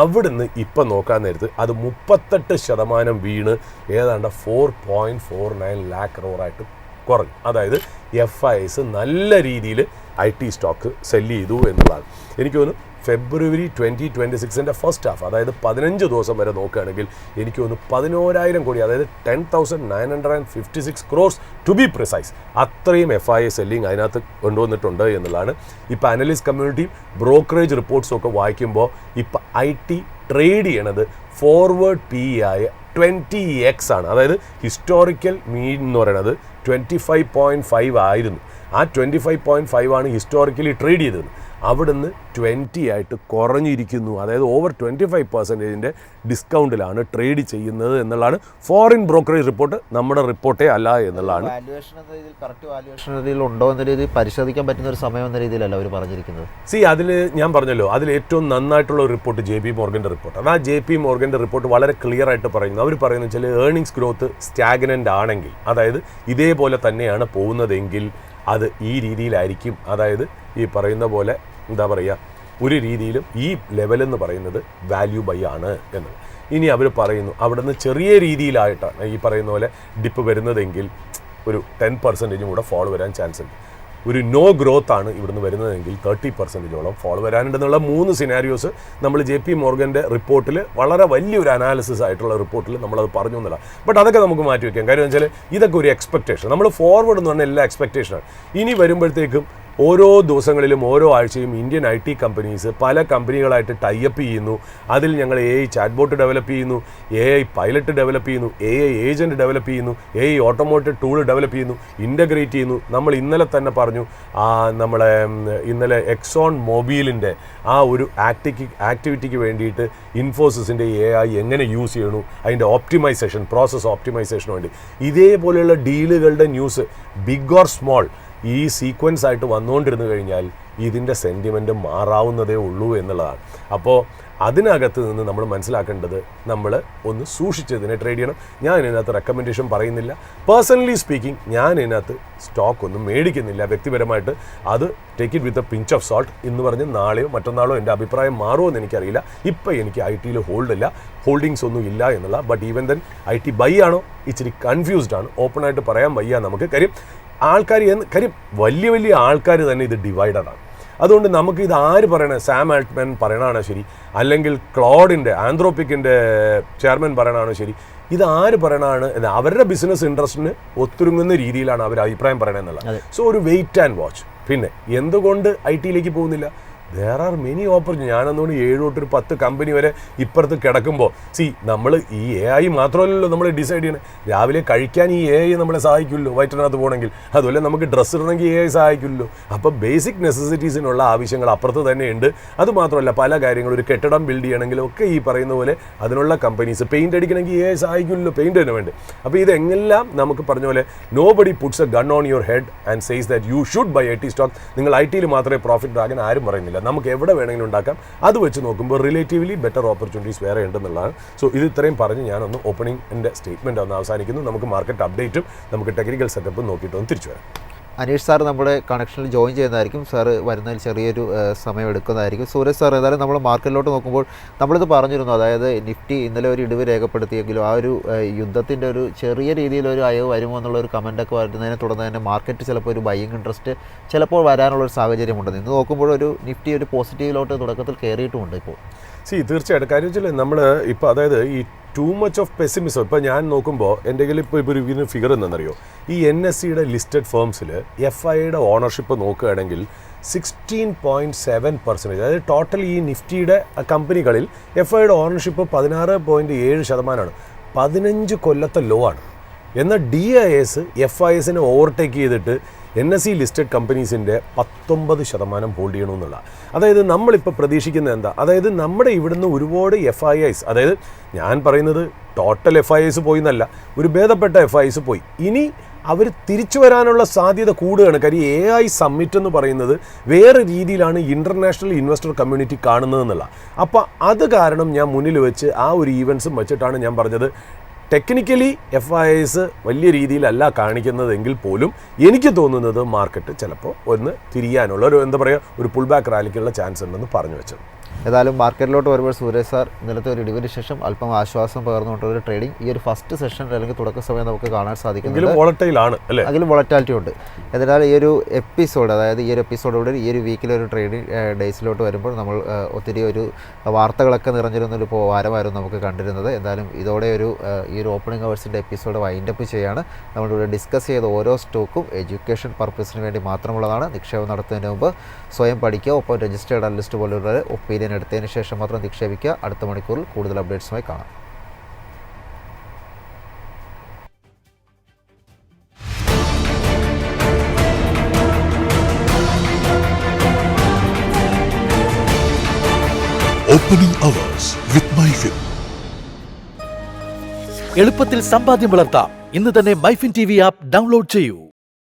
അവിടുന്ന് ഇപ്പം നോക്കാൻ നേരത്ത് അത് 38% വീണ് ഏതാണ്ട് 4.49 lakh crore ആയിട്ട് കുറഞ്ഞു. അതായത് FIIs നല്ല രീതിയിൽ IT സ്റ്റോക്ക് സെല്ല് ചെയ്തു എന്നുള്ളതാണ്. എനിക്ക് തോന്നുന്നു ഫെബ്രുവരി 2026 ഫസ്റ്റ് ഹാഫ്, അതായത് 15 ദിവസം വരെ നോക്കുകയാണെങ്കിൽ എനിക്ക് തോന്നുന്നു 11,000 കോടി, അതായത് 10,956 crores ടു ബി പ്രിസൈസ്, അത്രയും FII സെല്ലിങ് അതിനകത്ത് കൊണ്ടുവന്നിട്ടുണ്ട് എന്നുള്ളതാണ്. ഇപ്പോൾ അനലിസ്റ്റ് കമ്മ്യൂണിറ്റിയും ബ്രോക്കറേജ് റിപ്പോർട്ട്സും ഒക്കെ വായിക്കുമ്പോൾ ഇപ്പോൾ IT ട്രേഡ് ചെയ്യണത് ഫോർവേഡ് PE ആയ 20x ആണ്. അതായത് ഹിസ്റ്റോറിക്കൽ മീൻ എന്ന് പറയുന്നത് 25.5 ആയിരുന്നു. ആ 25.5 ആണ് ഹിസ്റ്റോറിക്കലി ട്രേഡ് ചെയ്തത്. അവിടുന്ന് 20 ആയിട്ട് കുറഞ്ഞിരിക്കുന്നു. അതായത് ഓവർ 25% ഡിസ്കൗണ്ടിലാണ് ട്രേഡ് ചെയ്യുന്നത് എന്നുള്ളതാണ് ഫോറിൻ ബ്രോക്കറേജ് റിപ്പോർട്ട്, നമ്മുടെ റിപ്പോർട്ടേ അല്ല എന്നുള്ളതാണ്. കറക്റ്റ് വാല്യുവേഷൻ രീതിയിൽ ഉണ്ടോ എന്ന രീതിയിൽ പരിശോധിക്കാൻ പറ്റുന്ന ഒരു സമയം എന്ന രീതിയിലല്ല അവർ പറഞ്ഞിരിക്കുന്നത്. അതിൽ ഞാൻ പറഞ്ഞല്ലോ, അതിൽ ഏറ്റവും നന്നായിട്ടുള്ള ഒരു റിപ്പോർട്ട് JP മോർഗൻ്റെ റിപ്പോർട്ടാണ്. ആ JP മോർഗൻ്റെ റിപ്പോർട്ട് വളരെ ക്ലിയർ ആയിട്ട് പറയുന്നു. അവർ പറയുന്നത് വെച്ചാൽ ഏർണിങ്സ് ഗ്രോത്ത് സ്റ്റാഗ്നൻ്റ് ആണെങ്കിൽ, അതായത് ഇതേപോലെ തന്നെയാണ് പോകുന്നതെങ്കിൽ അത് ഈ രീതിയിലായിരിക്കും. അതായത് ഈ പറയുന്ന പോലെ എന്താ പറയുക, ഒരു രീതിയിലും ഈ ലെവലെന്ന് പറയുന്നത് വാല്യൂ ബൈ ആണ് എന്നത്. ഇനി അവർ പറയുന്നു അവിടുന്ന് ചെറിയ രീതിയിലായിട്ടാണ് ഈ പറയുന്ന പോലെ ഡിപ്പ് വരുന്നതെങ്കിൽ ഒരു 10% കൂടെ ഫോൾ വരാൻ ചാൻസ് ഉണ്ട്. ഒരു നോ ഗ്രോത്ത് ആണ് ഇവിടുന്ന് വരുന്നതെങ്കിൽ 30%ഓളം ഫോൾ വരാനുണ്ടെന്നുള്ള 3 സിനാരിയോസ് നമ്മൾ JP മോർഗൻ്റെ റിപ്പോർട്ടിൽ വളരെ വലിയൊരു അനാലിസിസ് ആയിട്ടുള്ള റിപ്പോർട്ടിൽ നമ്മളത് പറഞ്ഞു എന്നല്ല. ബട്ട് അതൊക്കെ നമുക്ക് മാറ്റി വയ്ക്കാം. കാര്യം വെച്ചാൽ ഇതൊക്കെ ഒരു എക്സ്പെക്റ്റേഷൻ. നമ്മൾ ഫോർവേഡ് എന്ന് പറഞ്ഞാൽ എല്ലാ എക്സ്പെക്റ്റേഷനാണ്. ഇനി വരുമ്പോഴത്തേക്കും ഓരോ ദിവസങ്ങളിലും ഓരോ ആഴ്ചയും ഇന്ത്യൻ IT കമ്പനീസ് പല കമ്പനികളായിട്ട് ടൈപ്പ് ചെയ്യുന്നു. അതിൽ ഞങ്ങൾ AI ചാറ്റ് ബോട്ട് ഡെവലപ്പ് ചെയ്യുന്നു, AI പൈലറ്റ് ഡെവലപ്പ് ചെയ്യുന്നു, AI ഏജൻറ്റ് ഡെവലപ്പ് ചെയ്യുന്നു, AI ഓട്ടോമോട്ടീവ് ടൂൾ ഡെവലപ്പ് ചെയ്യുന്നു, ഇൻ്റഗ്രേറ്റ് ചെയ്യുന്നു. നമ്മൾ ഇന്നലെ തന്നെ പറഞ്ഞു നമ്മളെ ഇന്നലെ എക്സോൺ മൊബൈലിൻ്റെ ആ ഒരു ആക്ടിവിറ്റിക്ക് വേണ്ടിയിട്ട് ഇൻഫോസിസിൻ്റെ AI എങ്ങനെ യൂസ് ചെയ്യണു, അതിൻ്റെ ഓപ്റ്റിമൈസേഷൻ, പ്രോസസ് ഓപ്റ്റിമൈസേഷന് വേണ്ടി ഇതേപോലെയുള്ള ഡീലുകളുടെ ന്യൂസ് ബിഗ് ഓർ സ്മോൾ ഈ സീക്വൻസ് ആയിട്ട് വന്നുകൊണ്ടിരുന്നു കഴിഞ്ഞാൽ ഇതിൻ്റെ സെൻറ്റിമെൻറ്റ് മാറാവുന്നതേ ഉള്ളൂ എന്നുള്ളതാണ്. അപ്പോൾ അതിനകത്ത് നിന്ന് നമ്മൾ മനസ്സിലാക്കേണ്ടത് നമ്മൾ ഒന്ന് സൂക്ഷിച്ചതിനെ ട്രേഡ് ചെയ്യണം. ഞാൻ ഇതിനകത്ത് റെക്കമെൻഡേഷൻ പറയുന്നില്ല. പേഴ്സണലി സ്പീക്കിംഗ് ഞാൻ ഇതിനകത്ത് സ്റ്റോക്ക് ഒന്നും മേടിക്കുന്നില്ല വ്യക്തിപരമായിട്ട്. അത് take it with a pinch of salt എന്ന് പറഞ്ഞ് നാളെയോ മറ്റന്നാളോ എൻ്റെ അഭിപ്രായം മാറുമെന്ന് എനിക്കറിയില്ല. ഇപ്പോൾ എനിക്ക് IT ഹോൾഡില്ല, ഹോൾഡിങ്സ് ഒന്നും ഇല്ല എന്നുള്ള. But even then IT buy ആണോ ഇച്ചിരി കൺഫ്യൂസ്ഡ് ആണ്. ഓപ്പണായിട്ട് പറയാൻ വയ്യ നമുക്ക്. കാര്യം വലിയ വലിയ ആൾക്കാർ തന്നെ ഇത് ഡിവൈഡഡാണ്. അതുകൊണ്ട് നമുക്ക് ഇത് ആര് പറയണേ, സാം ആൾട്ട്മാൻ പറയണതാണോ ശരി, അല്ലെങ്കിൽ ക്ലോഡിൻ്റെ ആന്ത്രോപ്പിക്കിൻ്റെ ചെയർമാൻ പറയണതാണോ ശരി, ഇത് ആര് പറയണതാണ് അവരുടെ ബിസിനസ് ഇൻട്രസ്റ്റിന് ഒത്തുരുങ്ങുന്ന രീതിയിലാണ് അവർ അഭിപ്രായം പറയണമെന്നുള്ളത്. സോ ഒരു വെയിറ്റ് ആൻഡ് വാച്ച്. പിന്നെ എന്തുകൊണ്ട് IT പോകുന്നില്ല? there are many opportunities. ഞാനൊന്നുകൊണ്ട് 7 തൊട്ട് 10 കമ്പനി വരെ ഇപ്പുറത്ത് കിടക്കുമ്പോൾ നമ്മൾ ഈ AI മാത്രമല്ലല്ലോ നമ്മൾ ഡിസൈഡ് ചെയ്യണം. രാവിലെ കഴിക്കാൻ ഈ AI നമ്മളെ സഹായിക്കുമല്ലോ വയറ്റിനകത്ത് പോകണമെങ്കിൽ. അതുപോലെ നമുക്ക് ഡ്രസ്സ് ഇടണമെങ്കിൽ AI സഹായിക്കുമല്ലോ. അപ്പോൾ ബേസിക് നെസസിറ്റീസിനുള്ള ആവശ്യങ്ങൾ അപ്പുറത്ത് തന്നെയുണ്ട്. അതുമാത്രമല്ല പല കാര്യങ്ങളും, ഒരു കെട്ടിടം ബിൽഡ് ചെയ്യണമെങ്കിലും ഒക്കെ ഈ പറയുന്ന പോലെ അതിനുള്ള കമ്പനീസ്, പെയിൻറ്റ് അടിക്കണമെങ്കിൽ AI സഹായിക്കുമല്ലോ, പെയിൻറ്റ് തന്നെ വേണ്ടി. അപ്പോൾ ഇതെല്ലാം നമുക്ക് പറഞ്ഞ പോലെ nobody puts a gun on your head and says that you should buy IT stock. നിങ്ങൾ IT മാത്രമേ പ്രോഫിറ്റ് ആകാൻ ആരും പറയുന്നില്ല. നമുക്ക് എവിടെ വേണമെങ്കിലും ഉണ്ടാക്കാം. അത് വെച്ച് നോക്കുമ്പോൾ റിലേറ്റീവ്ലി ബെറ്റർ ഓപ്പർച്യൂണിറ്റീസ് വേറെ ഉണ്ടെന്നുള്ളതാണ്. സോ ഇത് ഇത്രയും പറഞ്ഞ് ഞാനൊന്ന് ഓപ്പണിംഗിൻ്റെ സ്റ്റേറ്റ്മെൻറ്റ് ഒന്ന് അവസാനിക്കുന്നു. നമുക്ക് മാർക്കറ്റ് അപ്ഡേറ്റും നമുക്ക് ടെക്നിക്കൽ സെറ്റപ്പും നോക്കിയിട്ടൊന്ന് തിരിച്ചു വരാം. അനീഷ് സാർ നമ്മുടെ കണക്ഷനിൽ ജോയിൻ ചെയ്യുന്നതായിരിക്കും. സാറ് വരുന്നതിൽ ചെറിയൊരു സമയം എടുക്കുന്നതായിരിക്കും. സൂരജ് സാർ, ഏതായാലും നമ്മൾ മാർക്കറ്റിലോട്ട് നോക്കുമ്പോൾ നമ്മളിത് പറഞ്ഞിരുന്നു, അതായത് നിഫ്റ്റി ഇന്നലെ ഒരു ഇടിവ് രേഖപ്പെടുത്തിയെങ്കിലും ആ ഒരു യുദ്ധത്തിൻ്റെ ഒരു ചെറിയ രീതിയിലൊരു അയവ് വരുമോ എന്നുള്ളൊരു കമൻറ്റൊക്കെ വരുന്നതിനെ തുടർന്ന് തന്നെ മാർക്കറ്റ് ചിലപ്പോൾ ഒരു ബൈയിങ് ഇൻട്രസ്റ്റ് ചിലപ്പോൾ വരാനുള്ളൊരു സാഹചര്യമുണ്ട്. ഇന്ന് നോക്കുമ്പോൾ ഒരു നിഫ്റ്റി ഒരു പോസിറ്റീവിലോട്ട് തുടക്കത്തിൽ കയറിയിട്ടുമുണ്ട് ഇപ്പോൾ. തീർച്ചയായിട്ടും. കാര്യം വെച്ചാൽ നമ്മൾ ഇപ്പോൾ അതായത് ഈ ടൂ മച്ച് ഓഫ് പെസിമിസം ഇപ്പോൾ ഞാൻ നോക്കുമ്പോൾ എൻ്റെ കയ്യിൽ ഇപ്പോൾ ഒരു ഫിഗർ എന്താണെന്നറിയോ, ഈ NSEയുടെ ലിസ്റ്റഡ് ഫേംസിൽ FIയുടെ ഓണർഷിപ്പ് നോക്കുകയാണെങ്കിൽ 16.7%. അതായത് ടോട്ടൽ ഈ നിഫ്റ്റിയുടെ കമ്പനികളിൽ FIയുടെ ഓണർഷിപ്പ് 16.7%. 15 കൊല്ലത്തെ ലോ ആണ്. എന്നാൽ DIS FISനെ ഓവർടേക്ക് ചെയ്തിട്ട് NSE ലിസ്റ്റഡ് കമ്പനീസിൻ്റെ 19% ഹോൾഡ് ചെയ്യണമെന്നുള്ള. അതായത് നമ്മളിപ്പോൾ പ്രതീക്ഷിക്കുന്നത് എന്താ, അതായത് നമ്മുടെ ഇവിടുന്ന് ഒരുപാട് FIS, അതായത് ഞാൻ പറയുന്നത് ടോട്ടൽ FIS പോയി എന്നല്ല, ഒരു ഭേദപ്പെട്ട FIS പോയി. ഇനി അവർ തിരിച്ചു വരാനുള്ള സാധ്യത കൂടുകയാണ്. കാര്യം AI സമ്മിറ്റ് എന്ന് പറയുന്നത് വേറെ രീതിയിലാണ് ഇൻ്റർനാഷണൽ ഇൻവെസ്റ്റർ കമ്മ്യൂണിറ്റി കാണുന്നതെന്നുള്ള. അപ്പോൾ അത് കാരണം ഞാൻ മുന്നിൽ വെച്ച് ആ ഒരു ഈവൻസും വെച്ചിട്ടാണ് ഞാൻ പറഞ്ഞത് ടെക്നിക്കലി FIS വലിയ രീതിയിലല്ല കാണിക്കുന്നതെങ്കിൽ പോലും എനിക്ക് തോന്നുന്നത് മാർക്കറ്റ് ചിലപ്പോൾ ഒന്ന് തിരിയാനുള്ള ഒരു എന്താ പറയുക ഒരു പുൾ ബാക്ക് റാലിക്കുള്ള ചാൻസ് ഉണ്ടെന്ന് പറഞ്ഞു വെച്ചത്. ഏതായാലും മാർക്കറ്റിലോട്ട് വരുമ്പോൾ സൂരജ് സാർ ഇന്നലത്തെ ഒരു ഇടിവിന് ശേഷം അല്പം ആശ്വാസം പകർന്നുകൊണ്ടൊരു ട്രേഡിംഗ് ഈ ഒരു ഫസ്റ്റ് സെഷൻ അല്ലെങ്കിൽ തുടക്ക സമയം നമുക്ക് കാണാൻ സാധിക്കുന്നത് അതിലും വോളറ്റാലിറ്റി ഉണ്ട്. എന്നാൽ ഈ ഒരു എപ്പിസോഡ്, അതായത് ഈ ഒരു എപ്പിസോഡോട് ഈ ഒരു വീക്കിലൊരു ട്രേഡിംഗ് ഡേയ്സിലോട്ട് വരുമ്പോൾ നമ്മൾ ഒത്തിരി ഒരു വാർത്തകളൊക്കെ നിറഞ്ഞിരുന്നൊരു വാരമായിരുന്നു നമുക്ക് കണ്ടിരുന്നത്. എന്തായാലും ഇതോടെ ഈ ഒരു ഓപ്പണിംഗ് അവേഴ്സിൻ്റെ എപ്പിസോഡ് വൈൻഡപ്പ് ചെയ്യാണ്. നമ്മളിവിടെ ഡിസ്കസ് ചെയ്ത ഓരോ സ്റ്റോക്കും എഡ്യൂക്കേഷൻ പർപ്പസിന് വേണ്ടി മാത്രമുള്ളതാണ്. നിക്ഷേപം നടത്തുന്നതിന് മുമ്പ് സ്വയം പഠിക്കുക, ഒപ്പം രജിസ്റ്റേർഡ് അനലിസ്റ്റ് പോലുള്ള ഒപ്പീനിയൻ എടുത്തതിന് ശേഷം മാത്രം നിക്ഷേപിക്കുക. അടുത്ത മണിക്കൂറിൽ കൂടുതൽ അപ്ഡേറ്റ്സുമായി കാണാം. Opening hours with MyFin. എളുപ്പത്തിൽ സമ്പാദ്യം വളർത്താം. ഇന്ന് തന്നെ MyFin TV ആപ്പ് ഡൗൺലോഡ് ചെയ്യൂ.